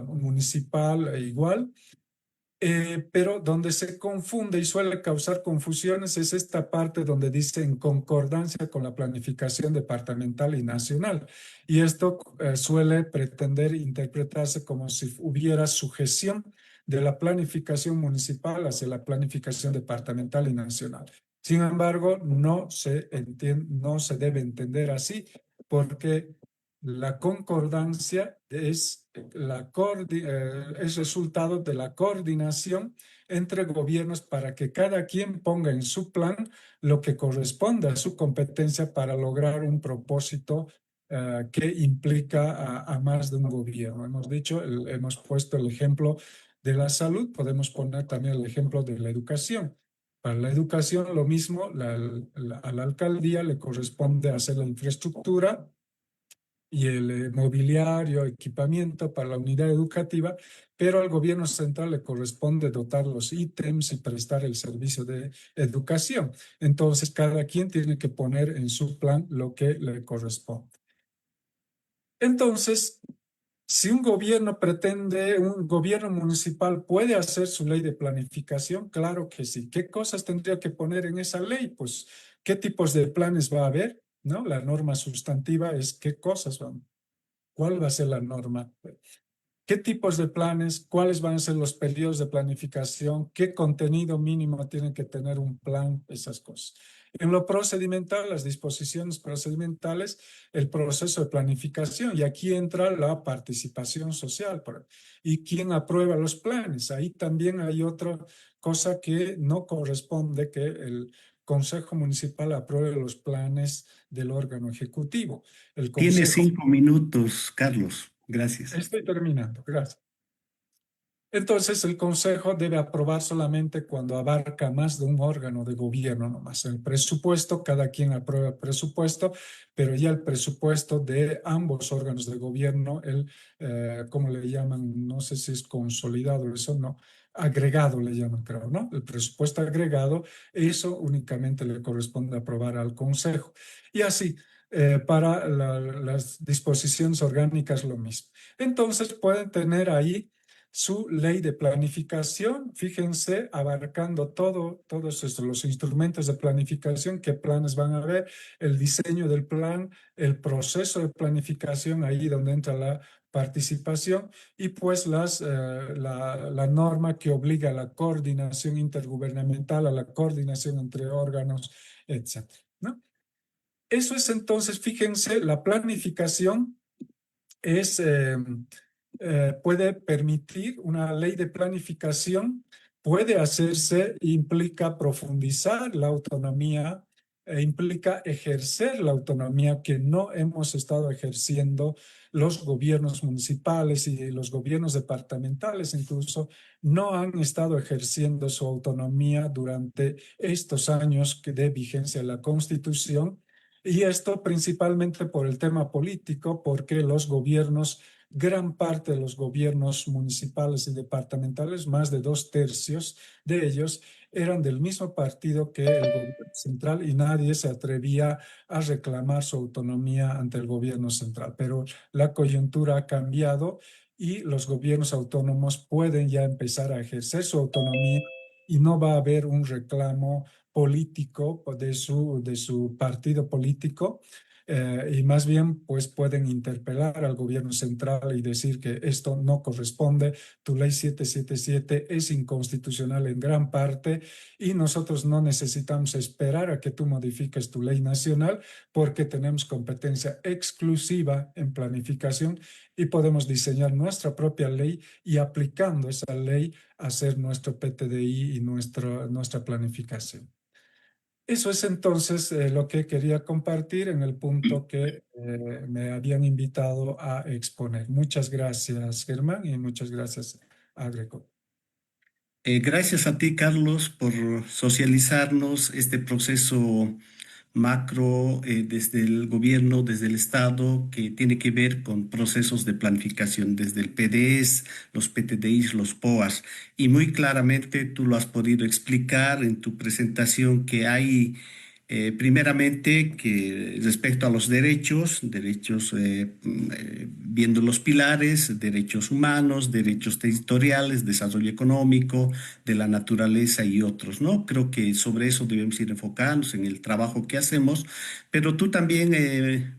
municipal igual. Pero donde se confunde y suele causar confusiones es esta parte donde dice en concordancia con la planificación departamental y nacional. Y esto suele pretender interpretarse como si hubiera sujeción de la planificación municipal hacia la planificación departamental y nacional. Sin embargo, no se debe entender así, porque la concordancia es resultado de la coordinación entre gobiernos para que cada quien ponga en su plan lo que corresponde a su competencia para lograr un propósito que implica a más de un gobierno. Hemos puesto el ejemplo de la salud, podemos poner también el ejemplo de la educación. Para la educación, lo mismo, a la alcaldía le corresponde hacer la infraestructura y el mobiliario, equipamiento para la unidad educativa, pero al gobierno central le corresponde dotar los ítems y prestar el servicio de educación. Entonces, cada quien tiene que poner en su plan lo que le corresponde. Entonces, si un gobierno municipal puede hacer su ley de planificación, claro que sí. ¿Qué cosas tendría que poner en esa ley? Pues, ¿qué tipos de planes va a haber? ¿No? La norma sustantiva es qué cosas van. ¿Cuál va a ser la norma? ¿Qué tipos de planes? ¿Cuáles van a ser los periodos de planificación? ¿Qué contenido mínimo tiene que tener un plan? Esas cosas. En lo procedimental, las disposiciones procedimentales, el proceso de planificación. Y aquí entra la participación social. ¿Y quién aprueba los planes? Ahí también hay otra cosa que no corresponde que el Consejo Municipal apruebe los planes del órgano ejecutivo. El Tiene Consejo 5 minutos, Carlos. Gracias. Estoy terminando, gracias. Entonces, el Consejo debe aprobar solamente cuando abarca más de un órgano de gobierno nomás. El presupuesto, cada quien aprueba el presupuesto, pero ya el presupuesto de ambos órganos de gobierno, ¿cómo le llaman? No sé si es consolidado, eso no, agregado le llaman, creo, ¿no? El presupuesto agregado, eso únicamente le corresponde aprobar al Consejo. Y así, para las disposiciones orgánicas, lo mismo. Entonces, pueden tener ahí su ley de planificación, fíjense, abarcando todos los instrumentos de planificación, qué planes van a haber, el diseño del plan, el proceso de planificación, ahí donde entra la participación, y pues la norma que obliga a la coordinación intergubernamental, a la coordinación entre órganos, etcétera, ¿no? Eso es entonces, fíjense, la planificación es, puede permitir una ley de planificación, puede hacerse, implica profundizar la autonomía, implica ejercer la autonomía que no hemos estado ejerciendo los gobiernos municipales y los gobiernos departamentales, incluso no han estado ejerciendo su autonomía durante estos años de vigencia de la Constitución. Y esto principalmente por el tema político, porque los gobiernos, gran parte de los gobiernos municipales y departamentales, más de 2/3 de ellos, eran del mismo partido que el gobierno central y nadie se atrevía a reclamar su autonomía ante el gobierno central. Pero la coyuntura ha cambiado y los gobiernos autónomos pueden ya empezar a ejercer su autonomía y no va a haber un reclamo político de su partido político, y más bien pues pueden interpelar al gobierno central y decir que esto no corresponde, tu ley 777 es inconstitucional en gran parte y nosotros no necesitamos esperar a que tú modifiques tu ley nacional porque tenemos competencia exclusiva en planificación y podemos diseñar nuestra propia ley y aplicando esa ley hacer nuestro PTDI y nuestra planificación. Eso es entonces lo que quería compartir en el punto que me habían invitado a exponer. Muchas gracias, Germán, y muchas gracias, Agreco. Gracias a ti, Carlos, por socializarnos este proceso macro desde el gobierno, desde el Estado, que tiene que ver con procesos de planificación, desde el PDES, los PTDIs, los POAS. Y muy claramente tú lo has podido explicar en tu presentación que hay Primeramente, que respecto a los derechos, viendo los pilares, derechos humanos, derechos territoriales, desarrollo económico, de la naturaleza y otros, ¿no? Creo que sobre eso debemos ir enfocándonos en el trabajo que hacemos, pero tú también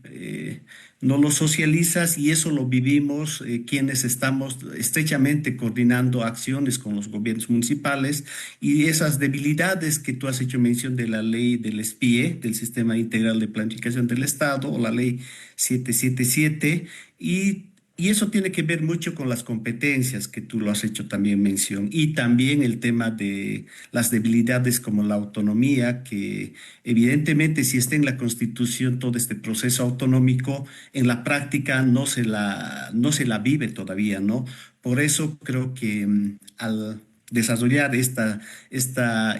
no lo socializas y eso lo vivimos quienes estamos estrechamente coordinando acciones con los gobiernos municipales y esas debilidades que tú has hecho mención de la ley del SPIE, del Sistema Integral de Planificación del Estado, o la ley 777, y eso tiene que ver mucho con las competencias que tú lo has hecho también mención, y también el tema de las debilidades como la autonomía, que evidentemente si está en la Constitución todo este proceso autonómico, en la práctica no se la vive todavía, ¿no? Por eso creo que al desarrollar esta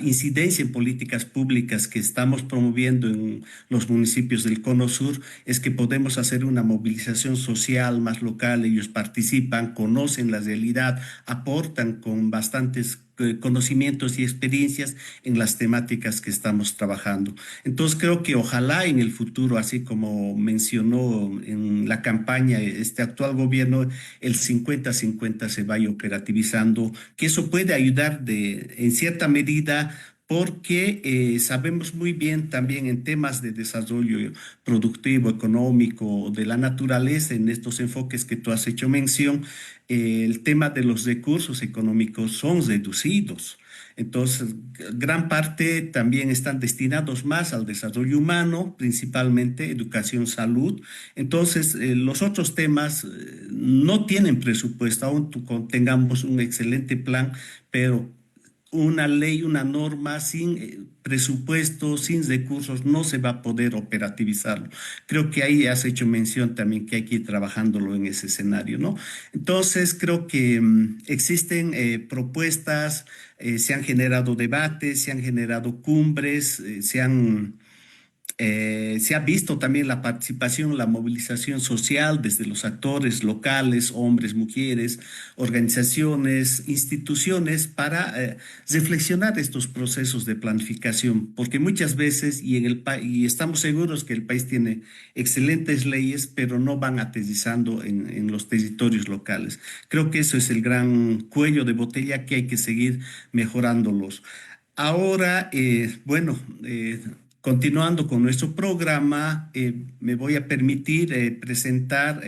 incidencia en políticas públicas que estamos promoviendo en los municipios del Cono Sur, es que podemos hacer una movilización social más local. Ellos participan, conocen la realidad, aportan con bastantes conocimientos y experiencias en las temáticas que estamos trabajando. Entonces creo que ojalá en el futuro, así como mencionó en la campaña este actual gobierno, el 50-50 se vaya operativizando, que eso puede ayudar en cierta medida porque sabemos muy bien también en temas de desarrollo productivo, económico, de la naturaleza, en estos enfoques que tú has hecho mención, el tema de los recursos económicos son reducidos. Entonces, gran parte también están destinados más al desarrollo humano, principalmente educación, salud. Entonces, los otros temas no tienen presupuesto, aún tengamos un excelente plan, pero una ley, una norma sin presupuesto, sin recursos, no se va a poder operativizarlo. Creo que ahí has hecho mención también que hay que ir trabajándolo en ese escenario, ¿no? Entonces, creo que existen propuestas, se han generado debates, se han generado cumbres, se ha visto también la participación, la movilización social desde los actores locales, hombres, mujeres, organizaciones, instituciones, para reflexionar estos procesos de planificación, porque muchas veces, y estamos seguros que el país tiene excelentes leyes, pero no van aterrizando en los territorios locales. Creo que eso es el gran cuello de botella que hay que seguir mejorándolos. Ahora, continuando con nuestro programa, me voy a permitir presentar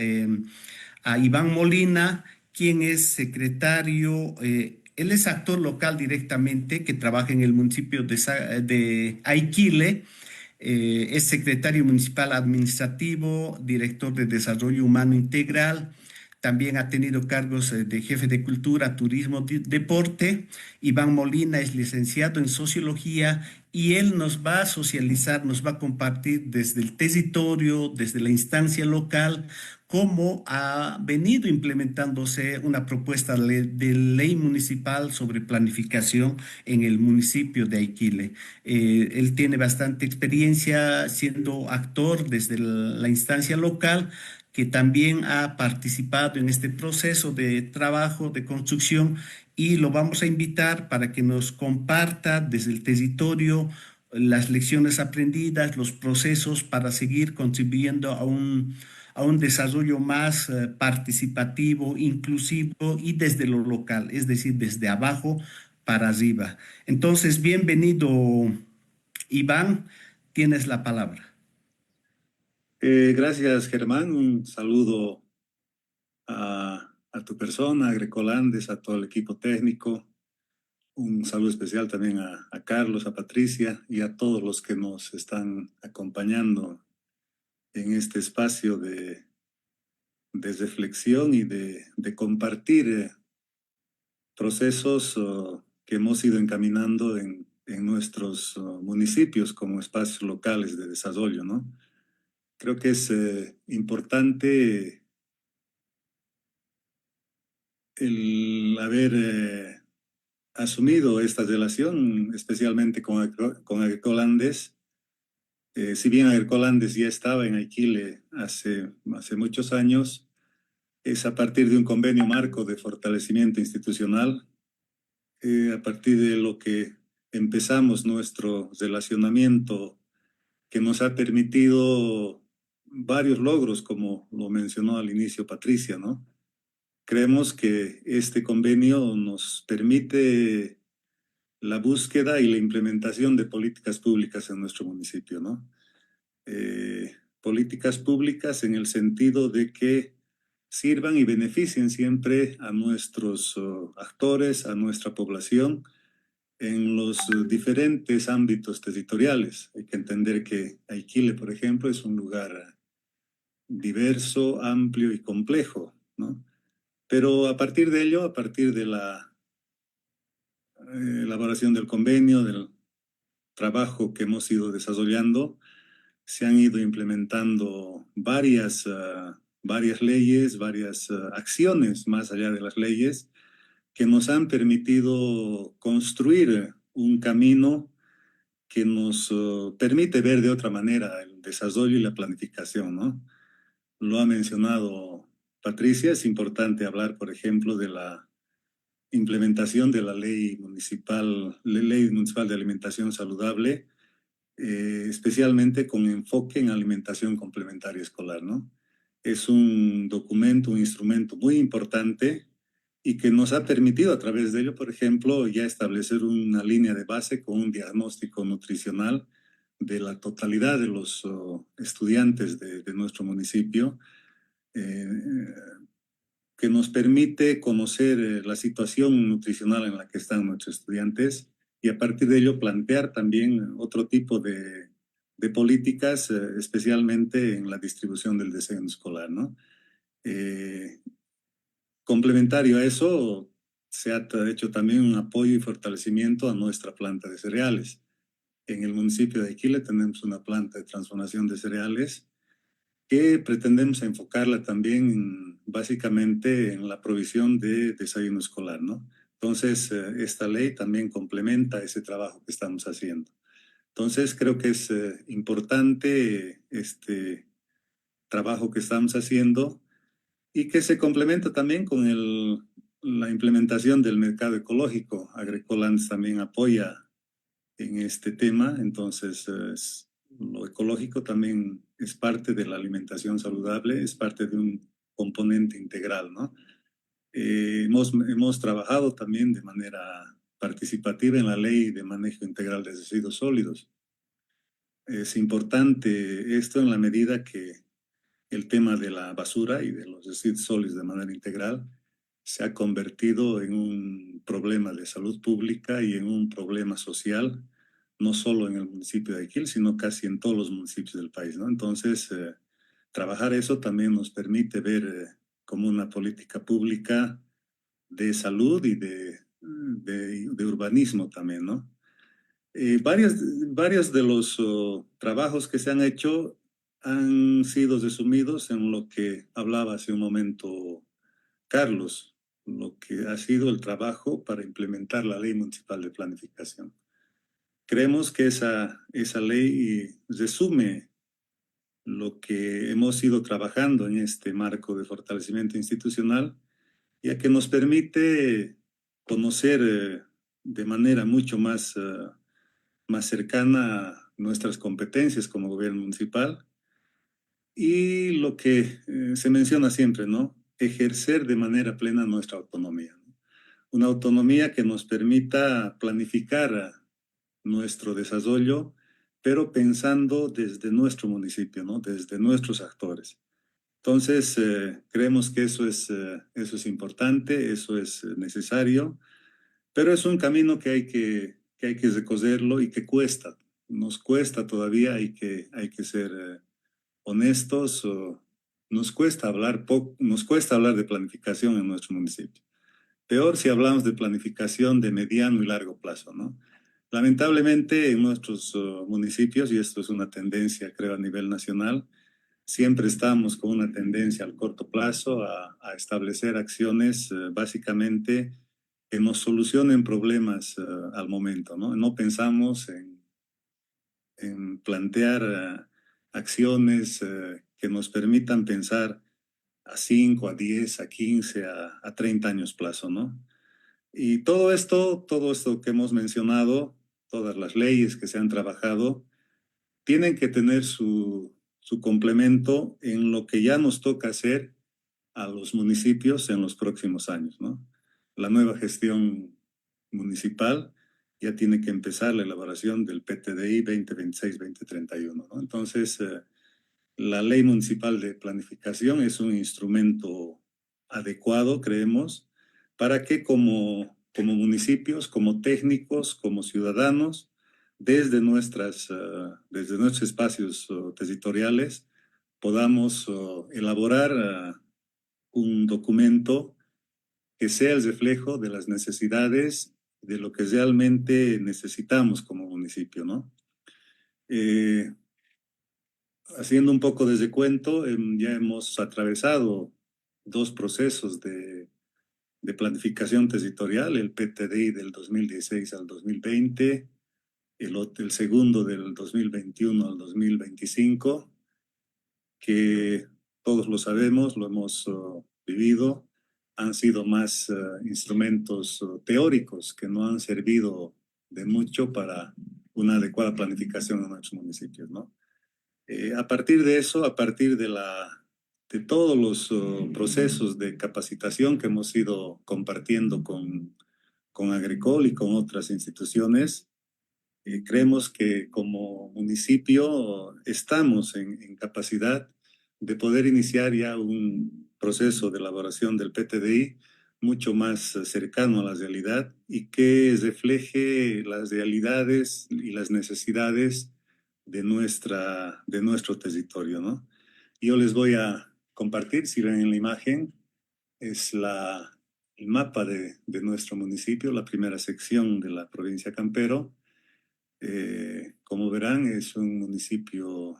a Iván Molina, quien es secretario, él es actor local directamente, que trabaja en el municipio de Aiquile, es secretario municipal administrativo, director de Desarrollo Humano Integral. También ha tenido cargos de jefe de cultura, turismo, deporte. Iván Molina es licenciado en sociología y él nos va a socializar, nos va a compartir desde el territorio, desde la instancia local, cómo ha venido implementándose una propuesta de ley municipal sobre planificación en el municipio de Aiquile. Él tiene bastante experiencia siendo actor desde la instancia local, que también ha participado en este proceso de trabajo, de construcción, y lo vamos a invitar para que nos comparta desde el territorio las lecciones aprendidas, los procesos para seguir contribuyendo a un desarrollo más participativo, inclusivo y desde lo local, es decir, desde abajo para arriba. Entonces, bienvenido, Iván, tienes la palabra. Gracias, Germán. Un saludo a tu persona, a Grecolandes, a todo el equipo técnico. Un saludo especial también a Carlos, a Patricia y a todos los que nos están acompañando en este espacio de reflexión y de compartir procesos que hemos ido encaminando en nuestros municipios como espacios locales de desarrollo, ¿no? Creo que es importante el haber asumido esta relación, especialmente con Agricolandes. Si bien Agricolandes ya estaba en Aiquile hace muchos años, es a partir de un convenio marco de fortalecimiento institucional, a partir de lo que empezamos nuestro relacionamiento que nos ha permitido varios logros, como lo mencionó al inicio Patricia, ¿no? Creemos que este convenio nos permite la búsqueda y la implementación de políticas públicas en nuestro municipio, ¿no? Políticas públicas en el sentido de que sirvan y beneficien siempre a nuestros actores, a nuestra población, en los diferentes ámbitos territoriales. Hay que entender que Aiquile, por ejemplo, es un lugar diverso, amplio y complejo, ¿no? Pero a partir de ello, a partir de la elaboración del convenio, del trabajo que hemos ido desarrollando, se han ido implementando varias leyes, varias acciones más allá de las leyes, que nos han permitido construir un camino que nos permite ver de otra manera el desarrollo y la planificación, ¿no? Lo ha mencionado Patricia, es importante hablar, por ejemplo, de la implementación de la ley municipal de alimentación saludable, especialmente con enfoque en alimentación complementaria escolar, ¿no? Es un documento, un instrumento muy importante y que nos ha permitido a través de ello, por ejemplo, ya establecer una línea de base con un diagnóstico nutricional de la totalidad de los estudiantes de nuestro municipio, eh, que nos permite conocer la situación nutricional en la que están nuestros estudiantes y a partir de ello plantear también otro tipo de políticas, especialmente en la distribución del desayuno escolar, ¿no? Complementario a eso, se ha hecho también un apoyo y fortalecimiento a nuestra planta de cereales. En el municipio de Aiquile tenemos una planta de transformación de cereales que pretendemos enfocarla también básicamente en la provisión de desayuno escolar, ¿no? Entonces, esta ley también complementa ese trabajo que estamos haciendo. Entonces, creo que es importante este trabajo que estamos haciendo y que se complementa también con la implementación del mercado ecológico. Agricolans también apoya en este tema, entonces lo ecológico también es parte de la alimentación saludable, es parte de un componente integral, ¿no? Hemos trabajado también de manera participativa en la ley de manejo integral de residuos sólidos. Es importante esto en la medida que el tema de la basura y de los residuos sólidos de manera integral se ha convertido en un problema de salud pública y en un problema social, no solo en el municipio de Aiquil, sino casi en todos los municipios del país, ¿no? Entonces, trabajar eso también nos permite ver como una política pública de salud y de urbanismo también, ¿no? Varios de los trabajos que se han hecho han sido resumidos en lo que hablaba hace un momento Carlos, lo que ha sido el trabajo para implementar la Ley Municipal de Planificación. Creemos que esa ley resume lo que hemos ido trabajando en este marco de fortalecimiento institucional, ya que nos permite conocer de manera mucho más cercana a nuestras competencias como gobierno municipal y lo que se menciona siempre, ¿no? Ejercer de manera plena nuestra autonomía, ¿no? Una autonomía que nos permita planificar nuestro desarrollo, pero pensando desde nuestro municipio, ¿no? Desde nuestros actores. Entonces, creemos que eso es importante, eso es necesario, pero es un camino que hay que recorrerlo y que cuesta. Nos cuesta todavía, hay que ser honestos. Nos cuesta hablar de planificación en nuestro municipio. Peor si hablamos de planificación de mediano y largo plazo, ¿no? Lamentablemente en nuestros municipios, y esto es una tendencia creo a nivel nacional, siempre estamos con una tendencia al corto plazo a establecer acciones básicamente que nos solucionen problemas al momento, ¿no? No pensamos en plantear acciones que nos permitan pensar a 5, a 10, a 15, a 30 años plazo, ¿no? Y todo esto que hemos mencionado, todas las leyes que se han trabajado, tienen que tener su complemento en lo que ya nos toca hacer a los municipios en los próximos años, ¿no? La nueva gestión municipal ya tiene que empezar la elaboración del PTDI 2026-2031, ¿no? Entonces, la Ley Municipal de Planificación es un instrumento adecuado, creemos, para que como municipios, como técnicos, como ciudadanos, desde nuestros espacios territoriales, podamos elaborar un documento que sea el reflejo de las necesidades de lo que realmente necesitamos como municipio, ¿no? Haciendo un poco de recuento, ya hemos atravesado 2 procesos de planificación territorial, el PTDI del 2016 al 2020, el segundo del 2021 al 2025, que todos lo sabemos, lo hemos vivido, han sido más instrumentos teóricos que no han servido de mucho para una adecuada planificación en nuestros municipios, ¿no? A partir de eso, a partir de todos los procesos de capacitación que hemos ido compartiendo con Agricol y con otras instituciones, creemos que como municipio estamos en capacidad de poder iniciar ya un proceso de elaboración del PTDI mucho más cercano a la realidad y que refleje las realidades y las necesidades de nuestro territorio, ¿no? Yo les voy a compartir, si ven en la imagen, es el mapa de nuestro municipio, la primera sección de la provincia Campero. Como verán, es un municipio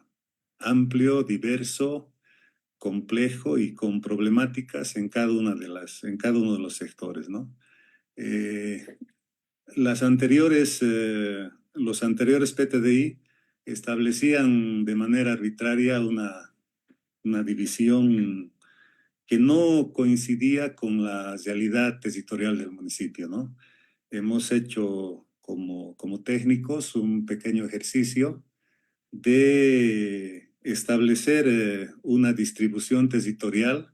amplio, diverso, complejo y con problemáticas en cada uno de los sectores, ¿no? Los anteriores PTDI establecían de manera arbitraria una división que no coincidía con la realidad territorial del municipio, ¿no? Hemos hecho como técnicos un pequeño ejercicio de establecer una distribución territorial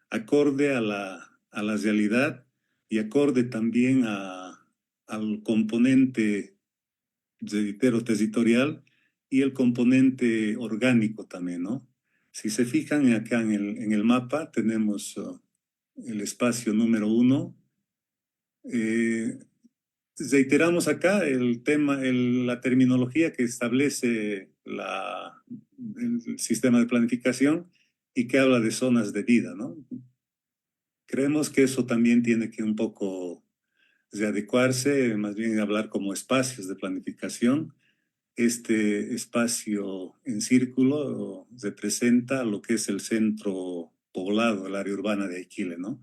acorde a la realidad y acorde también al componente territorial y el componente orgánico también, ¿no? Si se fijan acá en el mapa, tenemos el espacio número 1. Reiteramos acá el tema, la terminología que establece el sistema de planificación y que habla de zonas de vida, ¿no? Creemos que eso también tiene que un poco readecuarse, más bien hablar como espacios de planificación. Este espacio en círculo representa lo que es el centro poblado, el área urbana de Aiquile, ¿no?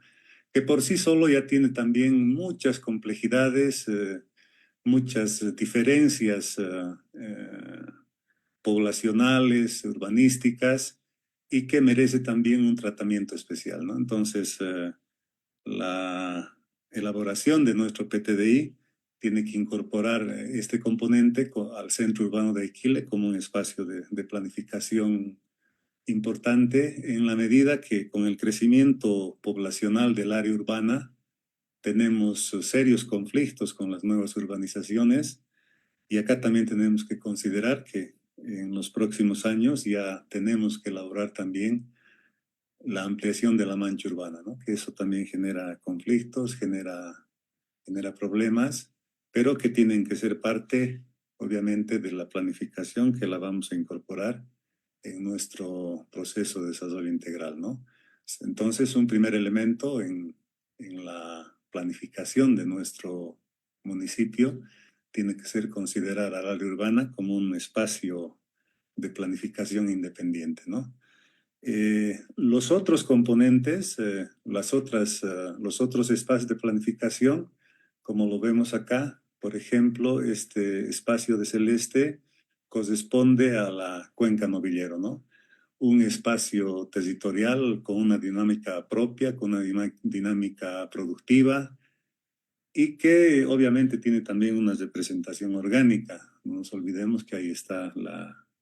Que por sí solo ya tiene también muchas complejidades, muchas diferencias poblacionales, urbanísticas, y que merece también un tratamiento especial, ¿no? Entonces, la elaboración de nuestro PTDI tiene que incorporar este componente al centro urbano de Aiquile como un espacio de planificación importante en la medida que con el crecimiento poblacional del área urbana tenemos serios conflictos con las nuevas urbanizaciones y acá también tenemos que considerar que en los próximos años ya tenemos que elaborar también la ampliación de la mancha urbana, ¿no? Que eso también genera conflictos, genera problemas, pero que tienen que ser parte, obviamente, de la planificación que la vamos a incorporar en nuestro proceso de desarrollo integral, ¿no? Entonces, un primer elemento en la planificación de nuestro municipio tiene que ser considerar al área urbana como un espacio de planificación independiente, ¿no? Los otros componentes, los otros espacios de planificación, como lo vemos acá, por ejemplo, este espacio de celeste corresponde a la cuenca novillero, ¿no? Un espacio territorial con una dinámica propia, con una dinámica productiva y que obviamente tiene también una representación orgánica. No nos olvidemos que ahí está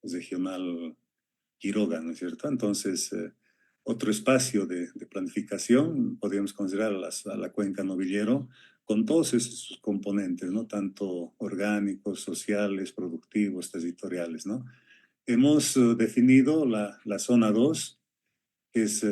regional Quiroga, ¿no es cierto? Entonces, otro espacio de planificación, podríamos considerar a la cuenca Novillero, con todos esos componentes, ¿no? Tanto orgánicos, sociales, productivos, territoriales, ¿no? Hemos definido la zona 2, que es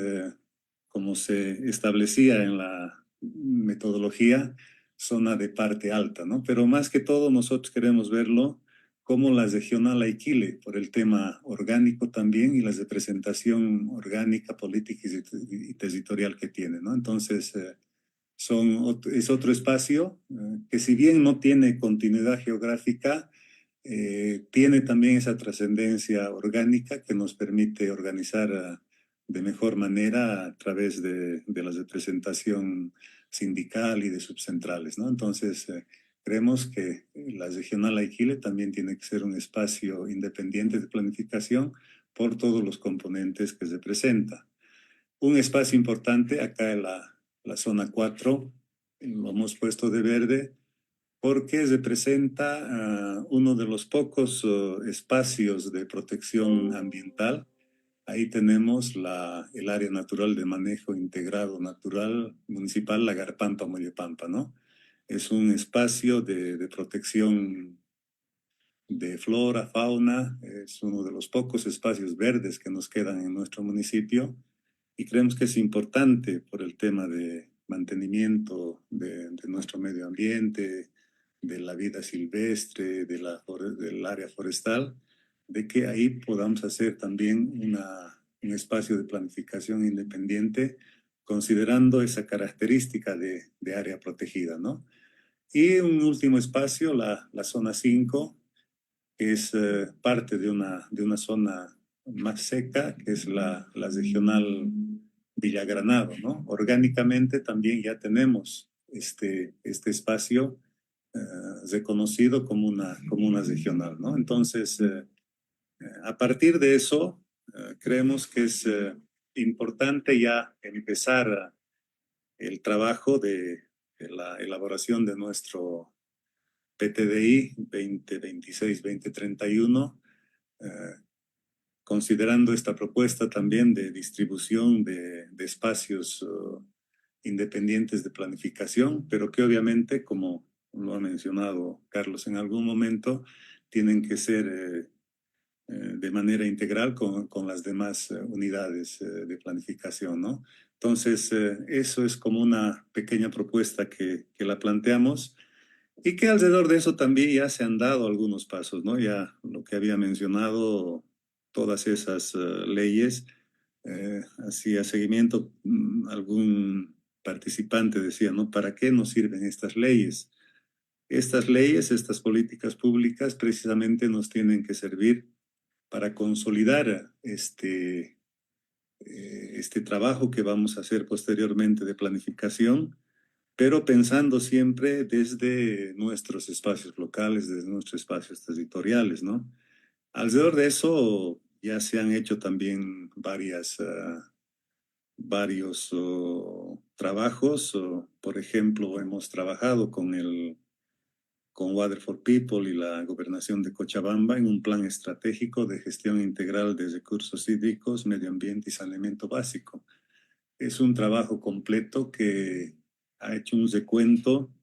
como se establecía en la metodología, zona de parte alta, ¿no? Pero más que todo nosotros queremos verlo como la regional Aiquile, por el tema orgánico también y la representación orgánica, política y territorial que tiene, ¿no? Entonces, es otro espacio que si bien no tiene continuidad geográfica, tiene también esa trascendencia orgánica que nos permite organizar de mejor manera a través de la representación sindical y de subcentrales, ¿no? Entonces, creemos que la regional Aiquile también tiene que ser un espacio independiente de planificación por todos los componentes que representa. Un espacio importante acá en la zona 4, lo hemos puesto de verde, porque representa uno de los pocos espacios de protección ambiental. Ahí tenemos el área natural de manejo integrado natural municipal Lagarpampa-Moyopampa, ¿no? Es un espacio de protección de flora, fauna, es uno de los pocos espacios verdes que nos quedan en nuestro municipio y creemos que es importante por el tema de mantenimiento de nuestro medio ambiente, de la vida silvestre, del área forestal, de que ahí podamos hacer también un espacio de planificación independiente considerando esa característica de área protegida, ¿no? Y un último espacio, la zona 5, que es parte de una zona más seca, que es la regional Villagranado, ¿no? Orgánicamente también ya tenemos este espacio reconocido como una regional, ¿no? Entonces, a partir de eso, creemos que es importante ya empezar el trabajo de la elaboración de nuestro PTDI 2026-2031, considerando esta propuesta también de distribución de espacios independientes de planificación, pero que obviamente, como lo ha mencionado Carlos en algún momento, tienen que ser de manera integral con las demás unidades de planificación, ¿no? Entonces, eso es como una pequeña propuesta que la planteamos y que alrededor de eso también ya se han dado algunos pasos, ¿no? Ya lo que había mencionado, todas esas leyes, hacía seguimiento, algún participante decía, ¿no? ¿Para qué nos sirven estas leyes? Estas leyes, estas políticas públicas precisamente nos tienen que servir para consolidar este trabajo que vamos a hacer posteriormente de planificación, pero pensando siempre desde nuestros espacios locales, desde nuestros espacios territoriales, ¿no? Alrededor de eso ya se han hecho también varios trabajos. Por ejemplo, hemos trabajado con Water for People y la Gobernación de Cochabamba en un plan estratégico de gestión integral de recursos hídricos, medio ambiente y saneamiento básico. Es un trabajo completo que ha hecho un recuento,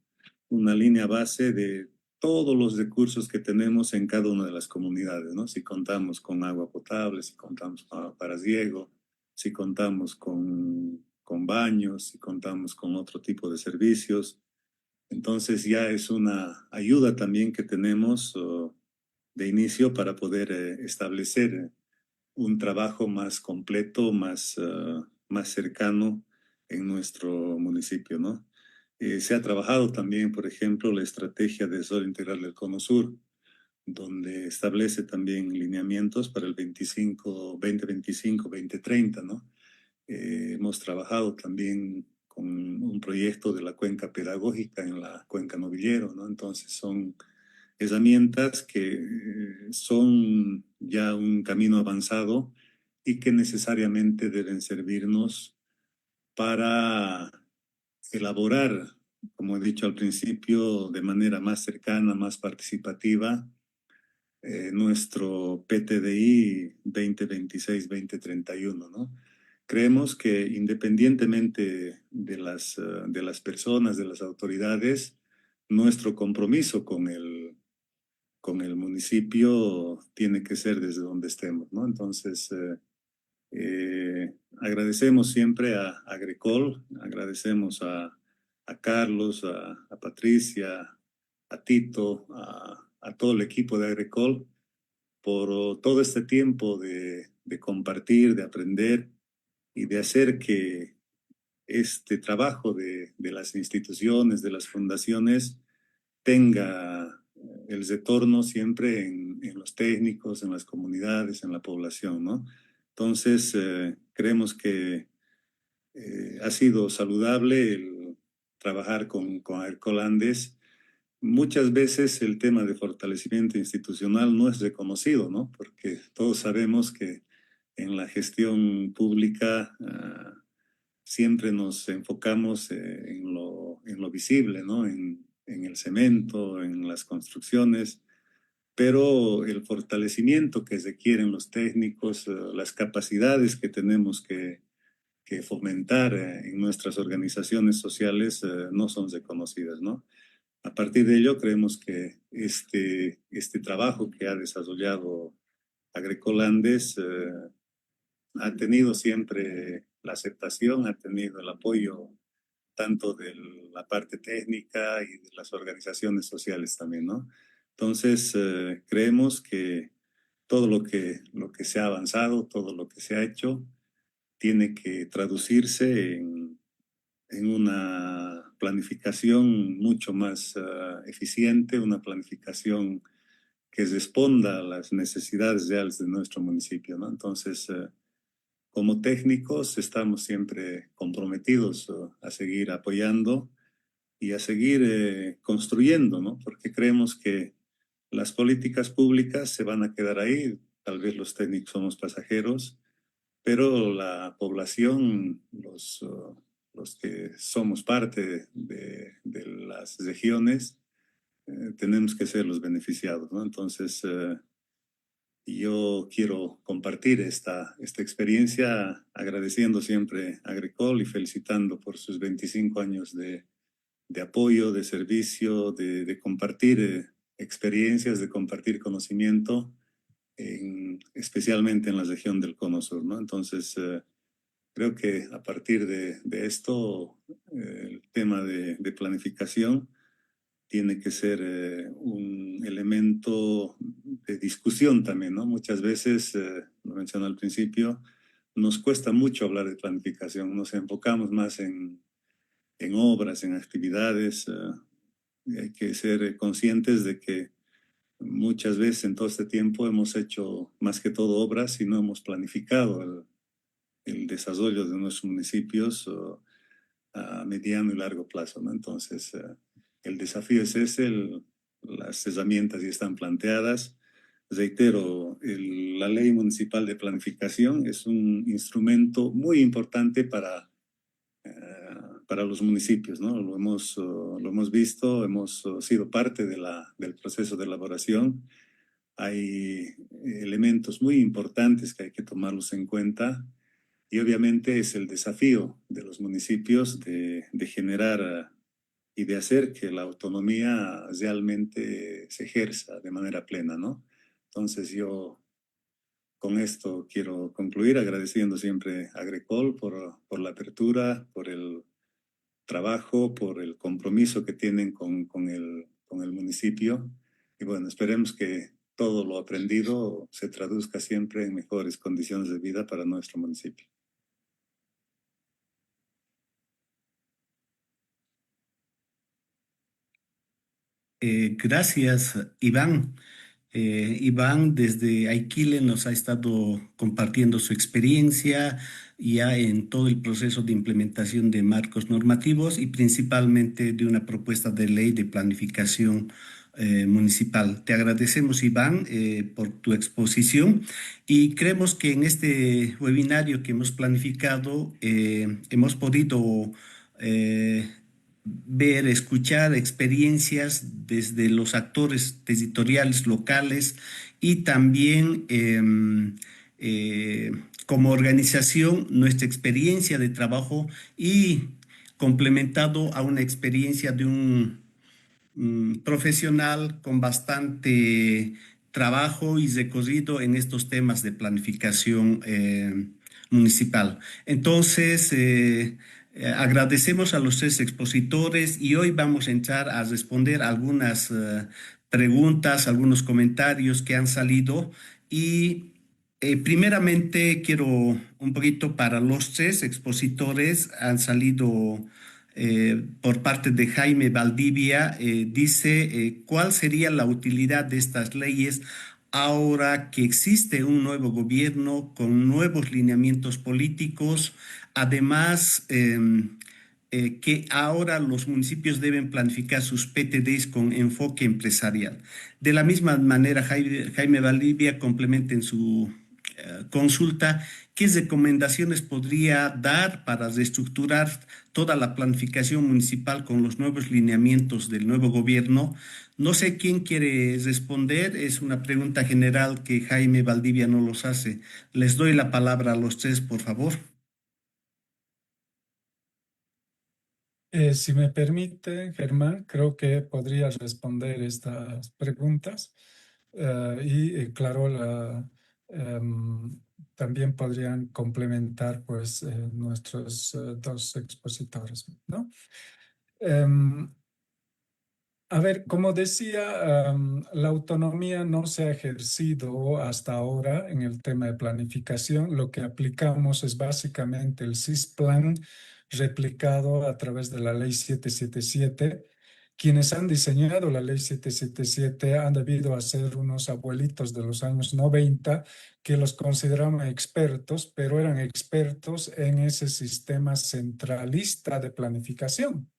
una línea base de todos los recursos que tenemos en cada una de las comunidades, ¿no? Si contamos con agua potable, si contamos con agua para riego, si contamos con baños, si contamos con otro tipo de servicios. Entonces ya es una ayuda también que tenemos de inicio para poder establecer un trabajo más completo, más cercano en nuestro municipio, ¿no? Se ha trabajado también, por ejemplo, la estrategia de desarrollo integral del Cono Sur, donde establece también lineamientos para el 2025-2030, ¿no? Hemos trabajado también con un proyecto de la cuenca pedagógica en la cuenca Novillero, ¿no? Entonces son herramientas que son ya un camino avanzado y que necesariamente deben servirnos para elaborar, como he dicho al principio, de manera más cercana, más participativa, nuestro PTDI 2026-2031, ¿no? Creemos que independientemente de las personas, de las autoridades, nuestro compromiso con el municipio tiene que ser desde donde estemos, ¿no? Entonces, agradecemos siempre a Agricol, agradecemos a Carlos, a Patricia, a Tito, a todo el equipo de Agricol por todo este tiempo de compartir, de aprender y de hacer que este trabajo de las instituciones, de las fundaciones, tenga el retorno siempre en los técnicos, en las comunidades, en la población, ¿no? Entonces, creemos que ha sido saludable el trabajar con Agricol Andes. Muchas veces el tema de fortalecimiento institucional no es reconocido, ¿no? Porque todos sabemos que en la gestión pública siempre nos enfocamos en lo visible, ¿no? En el cemento, en las construcciones, pero el fortalecimiento que requieren los técnicos, las capacidades que tenemos que fomentar en nuestras organizaciones sociales no son reconocidas, ¿no? A partir de ello, creemos que este trabajo que ha desarrollado Agricol Andes ha tenido siempre la aceptación, ha tenido el apoyo tanto de la parte técnica y de las organizaciones sociales también, ¿no? Entonces, creemos que todo lo que se ha avanzado, todo lo que se ha hecho, tiene que traducirse en una planificación mucho más eficiente, una planificación que responda a las necesidades reales de nuestro municipio, ¿no? Entonces, como técnicos estamos siempre comprometidos a seguir apoyando y a seguir construyendo, ¿no? Porque creemos que las políticas públicas se van a quedar ahí, tal vez los técnicos somos pasajeros, pero la población, los que somos parte de las regiones, tenemos que ser los beneficiados, ¿no? Entonces, yo quiero compartir esta experiencia agradeciendo siempre a Agricol y felicitando por sus 25 años de apoyo, de servicio, de compartir experiencias, de compartir conocimiento, especialmente en la región del Cono Sur, ¿no? Entonces, creo que a partir de esto, el tema de planificación tiene que ser un elemento de discusión también, ¿no? Muchas veces, lo mencioné al principio, nos cuesta mucho hablar de planificación, nos enfocamos más en obras, en actividades, y hay que ser conscientes de que muchas veces en todo este tiempo hemos hecho más que todo obras y no hemos planificado el desarrollo de nuestros municipios a mediano y largo plazo, ¿no? Entonces, el desafío es ese, las herramientas ya están planteadas. Reitero, la ley municipal de planificación es un instrumento muy importante para los municipios, ¿no? Lo hemos visto, hemos sido parte del proceso de elaboración. Hay elementos muy importantes que hay que tomarlos en cuenta y obviamente es el desafío de los municipios de generar y de hacer que la autonomía realmente se ejerza de manera plena, ¿no? Entonces yo con esto quiero concluir agradeciendo siempre a Agricol por la apertura, por el trabajo, por el compromiso que tienen con el municipio. Y bueno, esperemos que todo lo aprendido se traduzca siempre en mejores condiciones de vida para nuestro municipio. Gracias, Iván. Iván desde Aikile nos ha estado compartiendo su experiencia ya en todo el proceso de implementación de marcos normativos y principalmente de una propuesta de ley de planificación municipal. Te agradecemos, Iván, por tu exposición y creemos que en este webinario que hemos planificado hemos podido eh, ver, escuchar experiencias desde los actores territoriales locales y también como organización nuestra experiencia de trabajo y complementado a una experiencia de un profesional con bastante trabajo y recorrido en estos temas de planificación municipal. Entonces, agradecemos a los tres expositores y hoy vamos a entrar a responder algunas preguntas, algunos comentarios que han salido y primeramente quiero un poquito para los tres expositores han salido por parte de Jaime Valdivia, dice cuál sería la utilidad de estas leyes ahora que existe un nuevo gobierno con nuevos lineamientos políticos, además que ahora los municipios deben planificar sus PTDs con enfoque empresarial. De la misma manera, Jaime Valdivia complementa en su consulta qué recomendaciones podría dar para reestructurar toda la planificación municipal con los nuevos lineamientos del nuevo gobierno. No sé quién quiere responder, es una pregunta general que Jaime Valdivia no los hace. Les doy la palabra a los tres, por favor. Si me permite, Germán, creo que podría responder estas preguntas claro, también podrían complementar pues, nuestros dos expositores, ¿no? A ver, como decía, la autonomía no se ha ejercido hasta ahora en el tema de planificación. Lo que aplicamos es básicamente el CISPlan replicado a través de la ley 777. Quienes han diseñado la ley 777 han debido ser unos abuelitos de los años 90 que los consideraban expertos, pero eran expertos en ese sistema centralista de planificación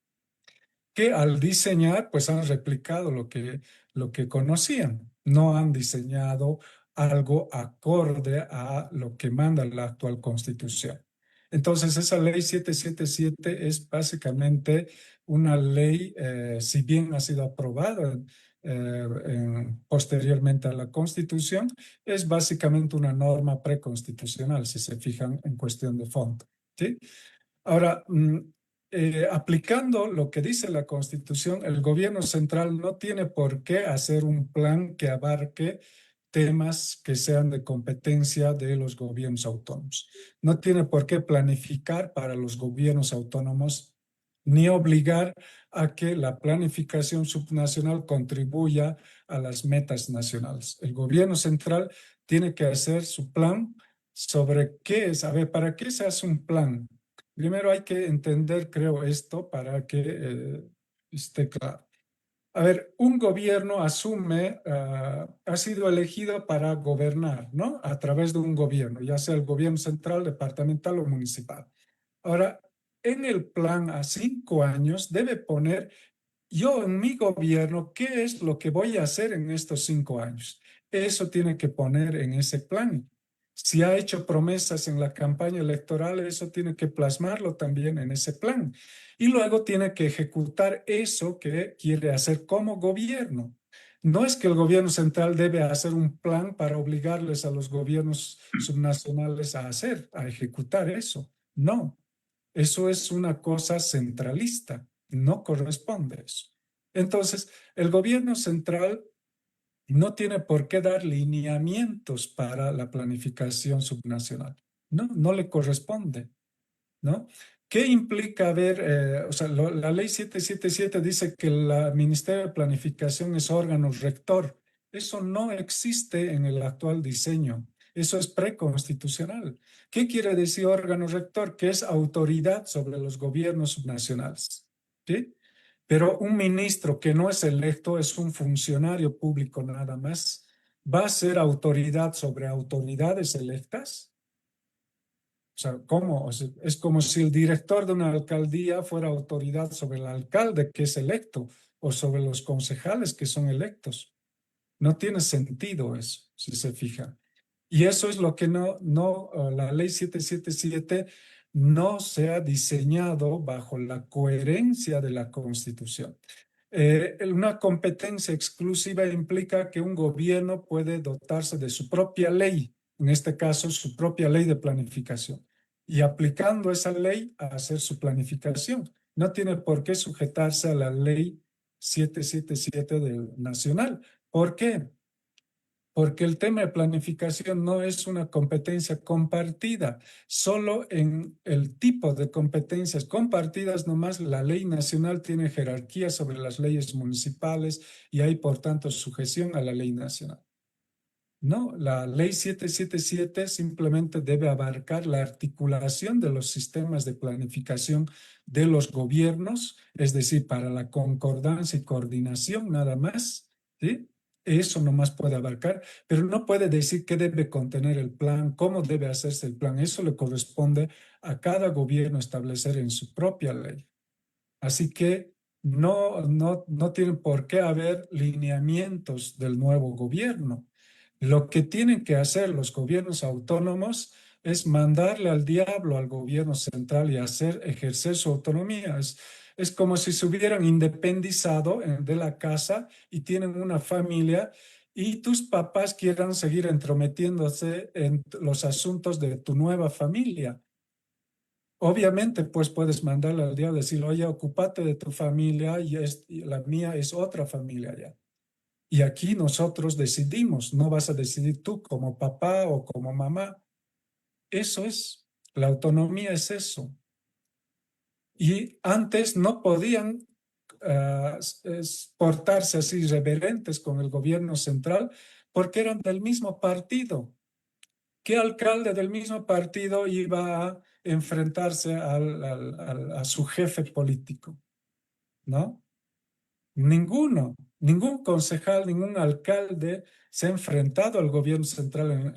que al diseñar, pues han replicado lo que conocían. No han diseñado algo acorde a lo que manda la actual Constitución. Entonces, esa ley 777 es básicamente una ley, si bien ha sido aprobada posteriormente a la Constitución, es básicamente una norma preconstitucional, si se fijan en cuestión de fondo. ¿Sí? Ahora, aplicando lo que dice la Constitución, el gobierno central no tiene por qué hacer un plan que abarque temas que sean de competencia de los gobiernos autónomos. No tiene por qué planificar para los gobiernos autónomos ni obligar a que la planificación subnacional contribuya a las metas nacionales. El gobierno central tiene que hacer su plan sobre qué es. A ver, ¿para qué se hace un plan? Primero hay que entender, creo, esto para que esté claro. A ver, un gobierno asume, ha sido elegido para gobernar, ¿no? A través de un gobierno, ya sea el gobierno central, departamental o municipal. Ahora, en el plan a 5 años debe poner, yo en mi gobierno, ¿qué es lo que voy a hacer en estos 5 años? Eso tiene que poner en ese plan. Si ha hecho promesas en la campaña electoral, eso tiene que plasmarlo también en ese plan. Y luego tiene que ejecutar eso que quiere hacer como gobierno. No es que el gobierno central debe hacer un plan para obligarles a los gobiernos subnacionales a ejecutar eso. No, eso es una cosa centralista. No corresponde eso. Entonces, el gobierno central no tiene por qué dar lineamientos para la planificación subnacional. No, no le corresponde, ¿no? ¿Qué implica ver, o sea, la ley 777 dice que el Ministerio de Planificación es órgano rector? Eso no existe en el actual diseño. Eso es preconstitucional. ¿Qué quiere decir órgano rector? Que es autoridad sobre los gobiernos subnacionales. ¿Sí? Pero un ministro que no es electo es un funcionario público nada más. ¿Va a ser autoridad sobre autoridades electas? O sea, ¿cómo? O sea, es como si el director de una alcaldía fuera autoridad sobre el alcalde que es electo o sobre los concejales que son electos. No tiene sentido eso, si se fijan. Y eso es lo que la ley 777 no sea diseñado bajo la coherencia de la Constitución. Una competencia exclusiva implica que un gobierno puede dotarse de su propia ley, en este caso su propia ley de planificación, y aplicando esa ley a hacer su planificación. No tiene por qué sujetarse a la ley 777 del nacional. ¿Por qué? Porque el tema de planificación no es una competencia compartida. Solo en el tipo de competencias compartidas nomás la ley nacional tiene jerarquía sobre las leyes municipales y hay por tanto sujeción a la ley nacional. No, la ley 777 simplemente debe abarcar la articulación de los sistemas de planificación de los gobiernos, es decir, para la concordancia y coordinación nada más, ¿sí? Eso nomás puede abarcar, pero no puede decir qué debe contener el plan, cómo debe hacerse el plan. Eso le corresponde a cada gobierno establecer en su propia ley. Así que no tienen por qué haber lineamientos del nuevo gobierno. Lo que tienen que hacer los gobiernos autónomos es mandarle al diablo al gobierno central y ejercer su autonomía. Es como si se hubieran independizado de la casa y tienen una familia y tus papás quieran seguir entrometiéndose en los asuntos de tu nueva familia. Obviamente, pues puedes mandarle al diablo y decirle, oye, ocúpate de tu familia y la mía es otra familia ya. Y aquí nosotros decidimos, no vas a decidir tú como papá o como mamá. Eso es, la autonomía es eso. Y antes no podían portarse así irreverentes con el gobierno central porque eran del mismo partido. ¿Qué alcalde del mismo partido iba a enfrentarse a su jefe político? ¿No? Ninguno, ningún concejal, ningún alcalde se ha enfrentado al gobierno central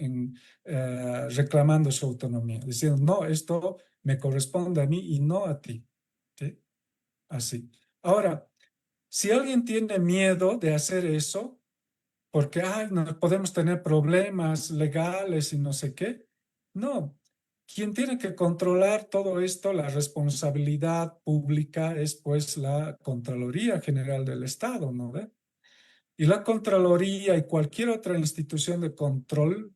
reclamando su autonomía, diciendo, no, esto me corresponde a mí y no a ti. ¿Sí? Así. Ahora, si alguien tiene miedo de hacer eso, porque no podemos tener problemas legales y no sé qué, no. Quien tiene que controlar todo esto, la responsabilidad pública, es pues la Contraloría General del Estado, ¿no ve? Y la Contraloría y cualquier otra institución de control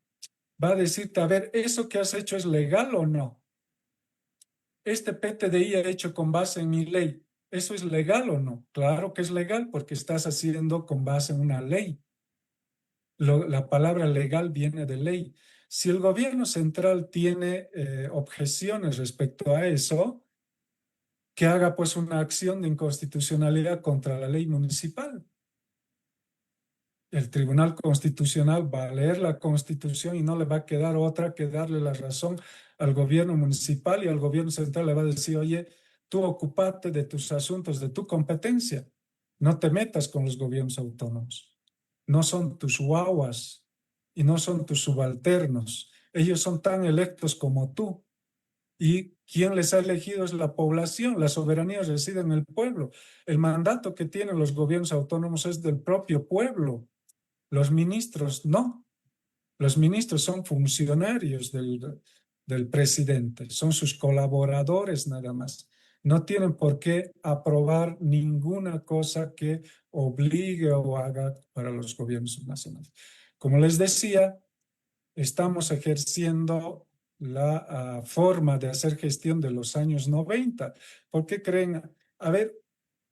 va a decirte, a ver, ¿eso que has hecho es legal o no? Este PTDI ha hecho con base en mi ley. ¿Eso es legal o no? Claro que es legal porque estás haciendo con base en una ley. La palabra legal viene de ley. Si el gobierno central tiene objeciones respecto a eso, que haga pues una acción de inconstitucionalidad contra la ley municipal. El Tribunal Constitucional va a leer la Constitución y no le va a quedar otra que darle la razón al gobierno municipal y al gobierno central le va a decir, oye, tú ocúpate de tus asuntos, de tu competencia. No te metas con los gobiernos autónomos. No son tus guaguas y no son tus subalternos. Ellos son tan electos como tú. Y quien les ha elegido es la población. La soberanía reside en el pueblo. El mandato que tienen los gobiernos autónomos es del propio pueblo. Los ministros no. Los ministros son funcionarios del presidente, son sus colaboradores nada más. No tienen por qué aprobar ninguna cosa que obligue o haga para los gobiernos nacionales. Como les decía, estamos ejerciendo la forma de hacer gestión de los años 90. ¿Por qué creen? A ver,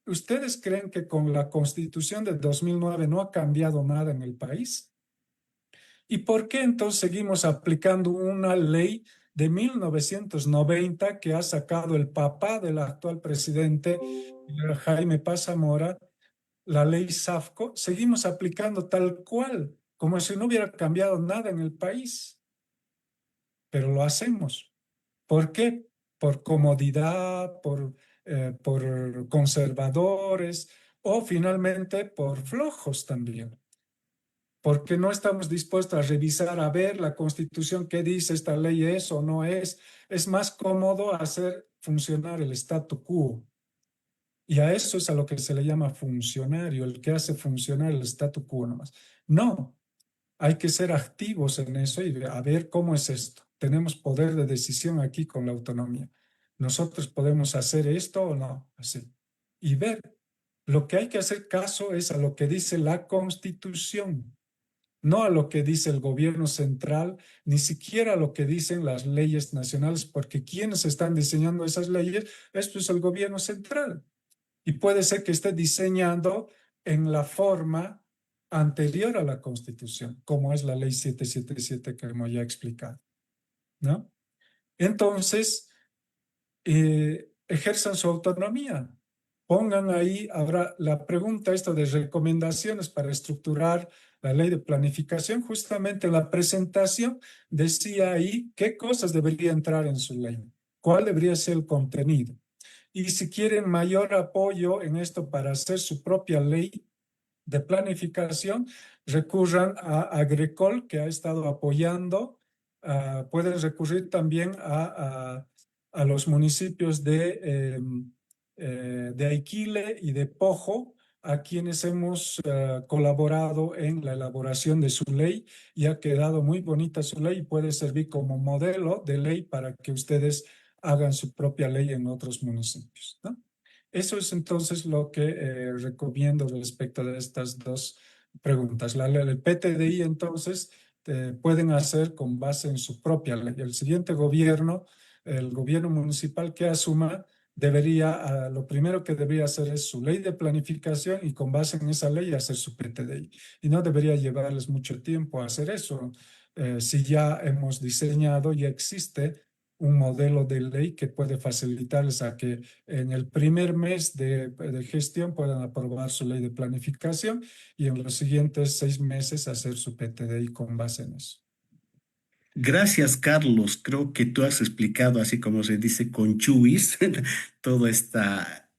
¿ustedes creen que con la Constitución de 2009 no ha cambiado nada en el país? ¿Y por qué entonces seguimos aplicando una ley de 1990 que ha sacado el papá del actual presidente, Jaime Paz Zamora, la ley SAFCO? Seguimos aplicando tal cual, como si no hubiera cambiado nada en el país. Pero lo hacemos. ¿Por qué? Por comodidad, por conservadores o finalmente por flojos también. Porque no estamos dispuestos a revisar, a ver la Constitución, qué dice esta ley, es o no es. Es más cómodo hacer funcionar el statu quo. Y a eso es a lo que se le llama funcionario, el que hace funcionar el statu quo nomás. No, hay que ser activos en eso y a ver cómo es esto. Tenemos poder de decisión aquí con la autonomía. nosotros podemos hacer esto o no, así. Y ver, lo que hay que hacer caso es a lo que dice la Constitución, no a lo que dice el gobierno central, ni siquiera a lo que dicen las leyes nacionales, porque quienes están diseñando esas leyes, esto es el gobierno central. Y puede ser que esté diseñando en la forma anterior a la Constitución, como es la ley 777 que hemos ya explicado, ¿no? Entonces, ejerzan su autonomía. Pongan ahí, habrá la pregunta esta de recomendaciones para estructurar la ley de planificación. Justamente en la presentación decía ahí qué cosas debería entrar en su ley, cuál debería ser el contenido. Y si quieren mayor apoyo en esto para hacer su propia ley de planificación, recurran a Agrecol, que ha estado apoyando. Pueden recurrir también a los municipios de Aiquile y de Pojo, a quienes hemos colaborado en la elaboración de su ley, y ha quedado muy bonita su ley y puede servir como modelo de ley para que ustedes hagan su propia ley en otros municipios, ¿no? Eso es entonces lo que recomiendo respecto de estas dos preguntas. El PTDI entonces pueden hacer con base en su propia ley. El siguiente gobierno, el gobierno municipal que asuma, debería, lo primero que debería hacer es su ley de planificación y con base en esa ley hacer su PTDI. Y no debería llevarles mucho tiempo a hacer eso. Si ya hemos diseñado, ya existe un modelo de ley que puede facilitarles a que en el primer mes de gestión puedan aprobar su ley de planificación y en los siguientes 6 meses hacer su PTDI con base en eso. Gracias, Carlos. Creo que tú has explicado, así como se dice con chuis, toda esta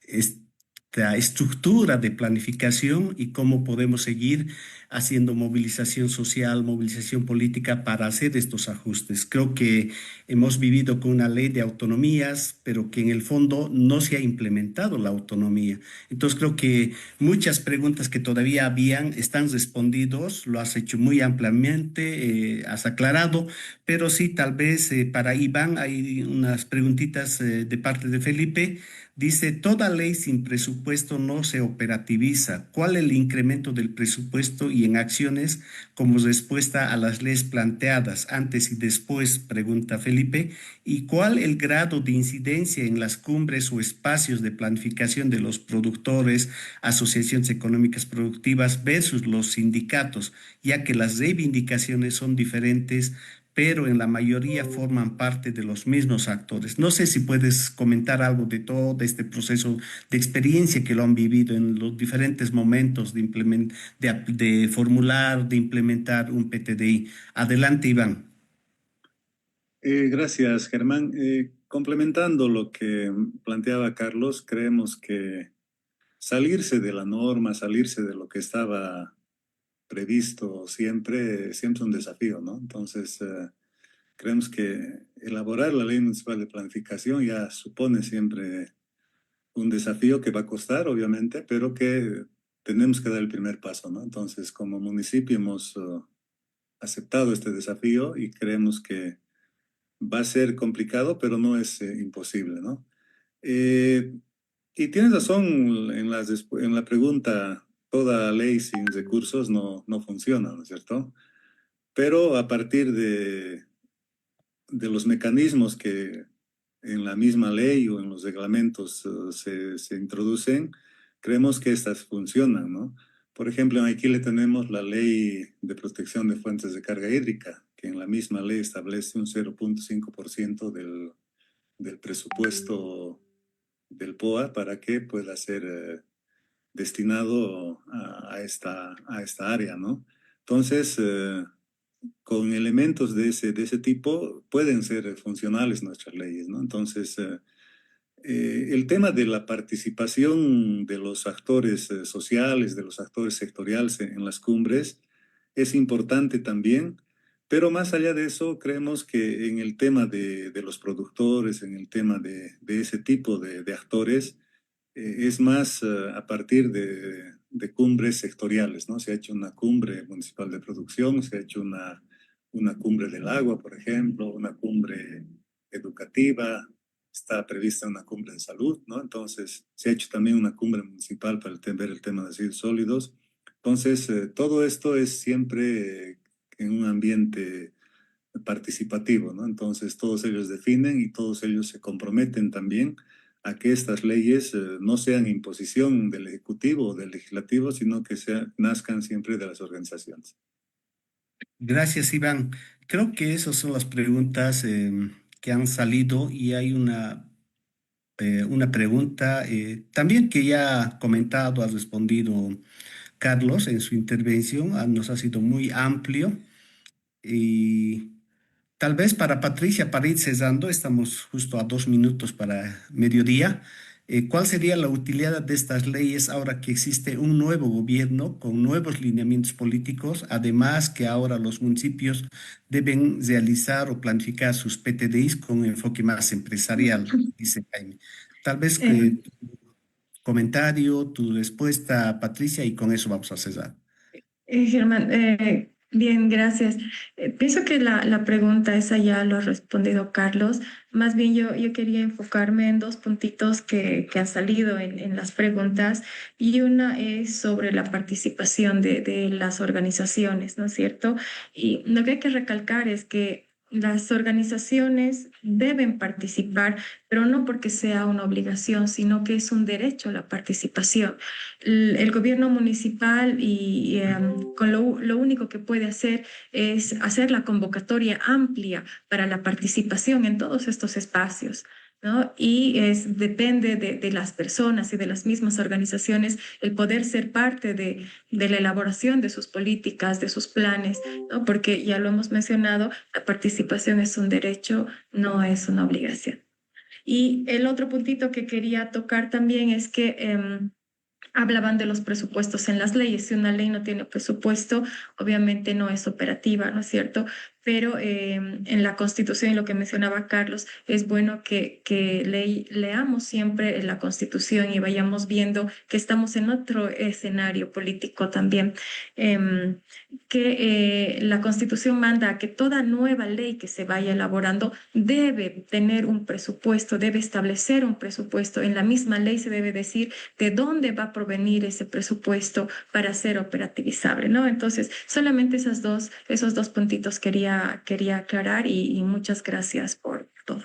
estructura de planificación y cómo podemos seguir haciendo movilización social, movilización política para hacer estos ajustes. Creo que hemos vivido con una ley de autonomías, pero que en el fondo no se ha implementado la autonomía. Entonces creo que muchas preguntas que todavía habían están respondidos, lo has hecho muy ampliamente, has aclarado. Pero sí, tal vez para Iván hay unas preguntitas de parte de Felipe. Dice, toda ley sin presupuesto no se operativiza. ¿Cuál es el incremento del presupuesto y en acciones como respuesta a las leyes planteadas antes y después? Pregunta Felipe. ¿Y cuál el grado de incidencia en las cumbres o espacios de planificación de los productores, asociaciones económicas productivas versus los sindicatos, ya que las reivindicaciones son diferentes, pero en la mayoría forman parte de los mismos actores? No sé si puedes comentar algo de todo este proceso de experiencia que lo han vivido en los diferentes momentos de formular, de implementar un PTDI. Adelante, Iván. Gracias, Germán. Complementando lo que planteaba Carlos, creemos que salirse de la norma, salirse de lo que estaba previsto siempre, siempre es un desafío, ¿no? Entonces, creemos que elaborar la ley municipal de planificación ya supone siempre un desafío que va a costar, obviamente, pero que tenemos que dar el primer paso, ¿no? Entonces, como municipio hemos aceptado este desafío y creemos que va a ser complicado, pero no es imposible, ¿no? Eh, y tienes razón en la pregunta, toda ley sin recursos no funciona, ¿no es cierto? Pero a partir de los mecanismos que en la misma ley o en los reglamentos se introducen, creemos que estas funcionan, ¿no? Por ejemplo, en Aquile tenemos la ley de protección de fuentes de carga hídrica, que en la misma ley establece un 0,5% del presupuesto del POA para que pueda ser destinado a esta área, ¿no? Entonces, con elementos de ese tipo pueden ser funcionales nuestras leyes, ¿no? Entonces, el tema de la participación de los actores sociales, de los actores sectoriales en las cumbres es importante también, pero más allá de eso, creemos que en el tema de los productores, en el tema de ese tipo de actores, es más a partir de cumbres sectoriales, ¿no? Se ha hecho una cumbre municipal de producción, se ha hecho una cumbre del agua, por ejemplo, una cumbre educativa, está prevista una cumbre de salud, ¿no? Entonces, se ha hecho también una cumbre municipal para ver el tema de residuos sólidos. Entonces, todo esto es siempre en un ambiente participativo, ¿no? Entonces, todos ellos definen y todos ellos se comprometen también a que estas leyes no sean imposición del Ejecutivo o del Legislativo, sino que nazcan siempre de las organizaciones. Gracias, Iván. Creo que esas son las preguntas que han salido y hay una pregunta también que ya ha comentado, ha respondido Carlos en su intervención, nos ha sido muy amplio y tal vez para Patricia, para ir cesando, estamos justo a 2 minutos para mediodía. ¿Cuál sería la utilidad de estas leyes ahora que existe un nuevo gobierno con nuevos lineamientos políticos? Además que ahora los municipios deben realizar o planificar sus PTDIs con un enfoque más empresarial, dice Jaime. Tal vez que Eh, tu comentario, tu respuesta, Patricia, y con eso vamos a cesar. Germán, bien, gracias. Pienso que la pregunta esa ya lo ha respondido Carlos. Más bien yo quería enfocarme en dos puntitos que han salido en las preguntas y una es sobre la participación de las organizaciones, ¿no es cierto? Y lo que hay que recalcar es que las organizaciones deben participar, pero no porque sea una obligación, sino que es un derecho a la participación. El gobierno municipal y con lo único que puede hacer es hacer la convocatoria amplia para la participación en todos estos espacios, ¿no? Y depende de las personas y de las mismas organizaciones el poder ser parte de la elaboración de sus políticas, de sus planes, ¿no? Porque ya lo hemos mencionado, la participación es un derecho, no es una obligación. Y el otro puntito que quería tocar también es que hablaban de los presupuestos en las leyes. Si una ley no tiene presupuesto, obviamente no es operativa, ¿no es cierto? Pero en la Constitución, y lo que mencionaba Carlos, es bueno que leamos siempre la Constitución y vayamos viendo que estamos en otro escenario político también. Em, que la Constitución manda a que toda nueva ley que se vaya elaborando debe tener un presupuesto, debe establecer un presupuesto. En la misma ley se debe decir de dónde va a provenir ese presupuesto para ser operativizable, ¿no? Entonces, solamente esos dos puntitos quería aclarar y muchas gracias por todo.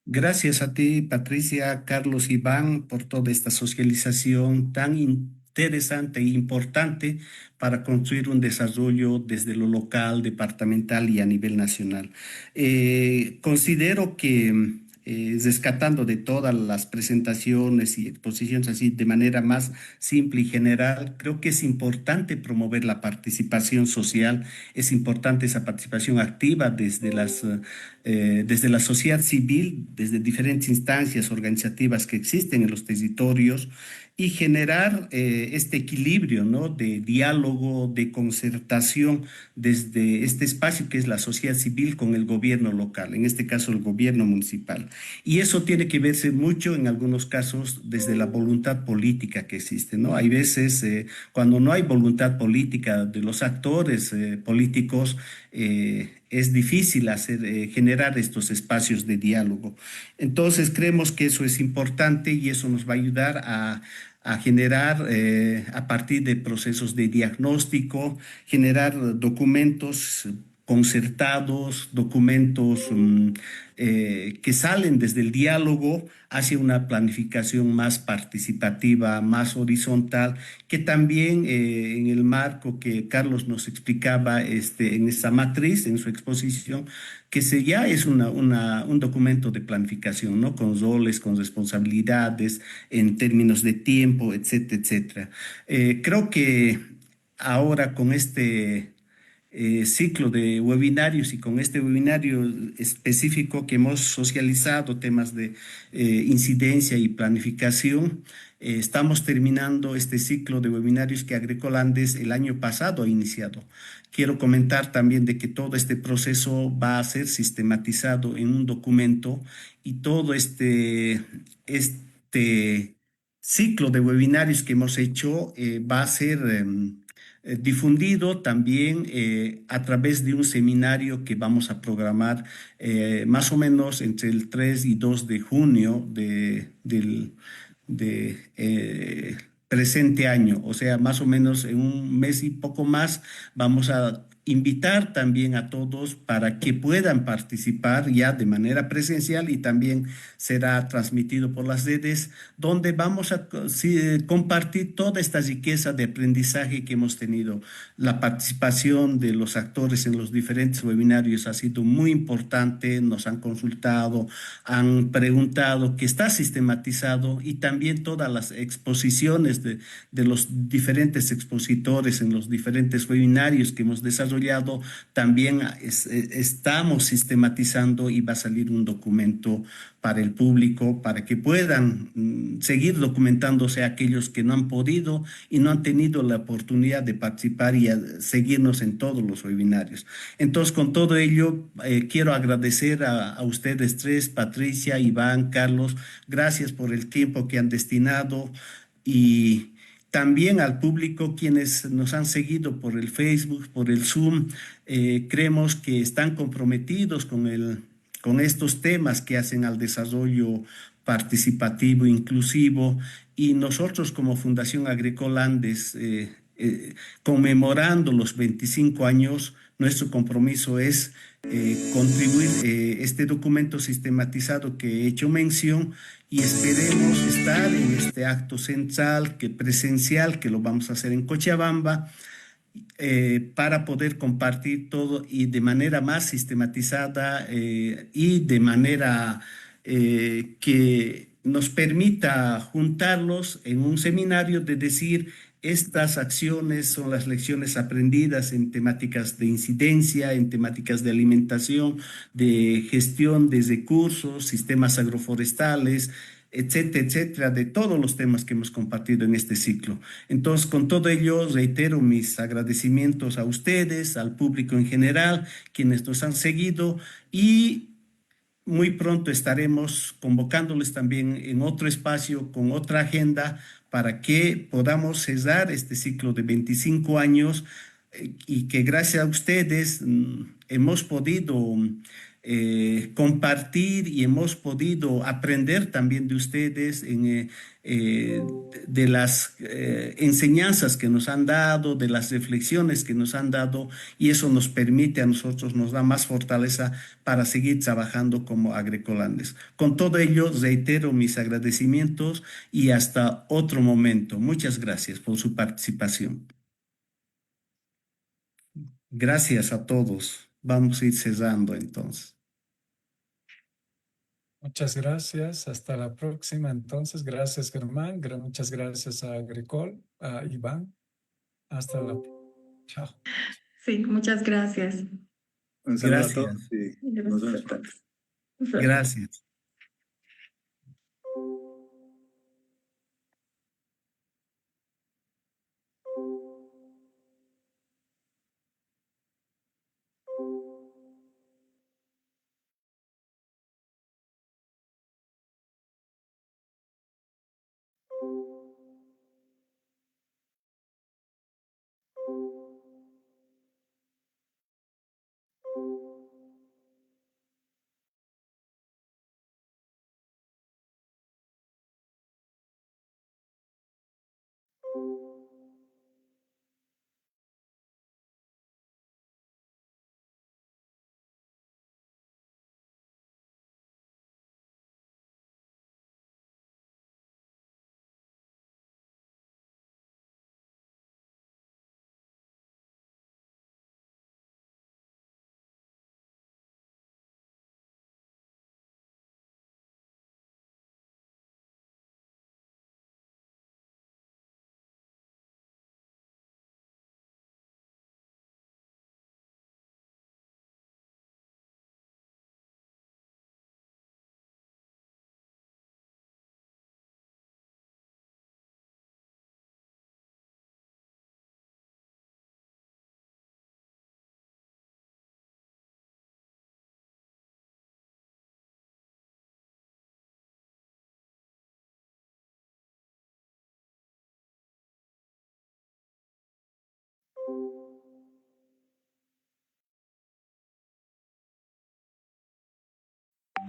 Gracias a ti, Patricia, Carlos, Iván, por toda esta socialización tan interesante e importante para construir un desarrollo desde lo local, departamental y a nivel nacional. Considero que rescatando de todas las presentaciones y exposiciones así de manera más simple y general, creo que es importante promover la participación social, es importante esa participación activa desde la sociedad civil, desde diferentes instancias organizativas que existen en los territorios y generar este equilibrio, ¿no? De diálogo, de concertación desde este espacio que es la sociedad civil con el gobierno local, en este caso el gobierno municipal. Y eso tiene que verse mucho en algunos casos desde la voluntad política que existe, ¿no? Hay veces cuando no hay voluntad política de los actores políticos, es difícil generar estos espacios de diálogo. Entonces, creemos que eso es importante y eso nos va a ayudar a generar, a partir de procesos de diagnóstico, generar documentos concertados, documentos que salen desde el diálogo hacia una planificación más participativa, más horizontal, que también en el marco que Carlos nos explicaba en esa matriz, en su exposición, ya es un documento de planificación, ¿no? Con roles, con responsabilidades, en términos de tiempo, etcétera, etcétera. Creo que ahora con este ciclo de webinarios y con este webinario específico que hemos socializado temas de incidencia y planificación, estamos terminando este ciclo de webinarios que Agricolandes el año pasado ha iniciado. Quiero comentar también de que todo este proceso va a ser sistematizado en un documento y todo este ciclo de webinarios que hemos hecho va a ser difundido también a través de un seminario que vamos a programar más o menos entre el 3 y 2 de junio de presente año, o sea, más o menos en un mes y poco más vamos a invitar también a todos para que puedan participar ya de manera presencial y también será transmitido por las redes, donde vamos a compartir toda esta riqueza de aprendizaje que hemos tenido. La participación de los actores en los diferentes webinarios ha sido muy importante, nos han consultado, han preguntado, que está sistematizado y también todas las exposiciones de los diferentes expositores en los diferentes webinarios que hemos desarrollado, también estamos sistematizando y va a salir un documento para el público, para que puedan seguir documentándose aquellos que no han podido y no han tenido la oportunidad de participar y seguirnos en todos los webinarios. Entonces, con todo ello, quiero agradecer a ustedes tres, Patricia, Iván, Carlos, gracias por el tiempo que han destinado y también al público quienes nos han seguido por el Facebook, por el Zoom. Creemos que están comprometidos con estos temas que hacen al desarrollo participativo, inclusivo, y nosotros como Fundación Agricolandes, conmemorando los 25 años, nuestro compromiso es contribuir este documento sistematizado que he hecho mención y esperemos estar en este acto central, que presencial, que lo vamos a hacer en Cochabamba, para poder compartir todo y de manera más sistematizada y de manera que nos permita juntarlos en un seminario de decir estas acciones son las lecciones aprendidas en temáticas de incidencia, en temáticas de alimentación, de gestión de recursos, sistemas agroforestales, etcétera, etcétera, de todos los temas que hemos compartido en este ciclo. Entonces, con todo ello, reitero mis agradecimientos a ustedes, al público en general, quienes nos han seguido y muy pronto estaremos convocándoles también en otro espacio con otra agenda para que podamos cerrar este ciclo de 25 años y que gracias a ustedes hemos podido compartir y hemos podido aprender también de ustedes de las enseñanzas que nos han dado, de las reflexiones que nos han dado y eso nos permite a nosotros, nos da más fortaleza para seguir trabajando como agroecolandes. Con todo ello, reitero mis agradecimientos y hasta otro momento. Muchas gracias por su participación. Gracias a todos. Vamos a ir cerrando entonces. Muchas gracias. Hasta la próxima. Entonces, gracias, Germán. Muchas gracias a Agricol, a Iván. Hasta la próxima. Chao. Sí, muchas gracias. Un saludo a todos Gracias. y nos vemos pronto. Gracias.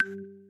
Mm.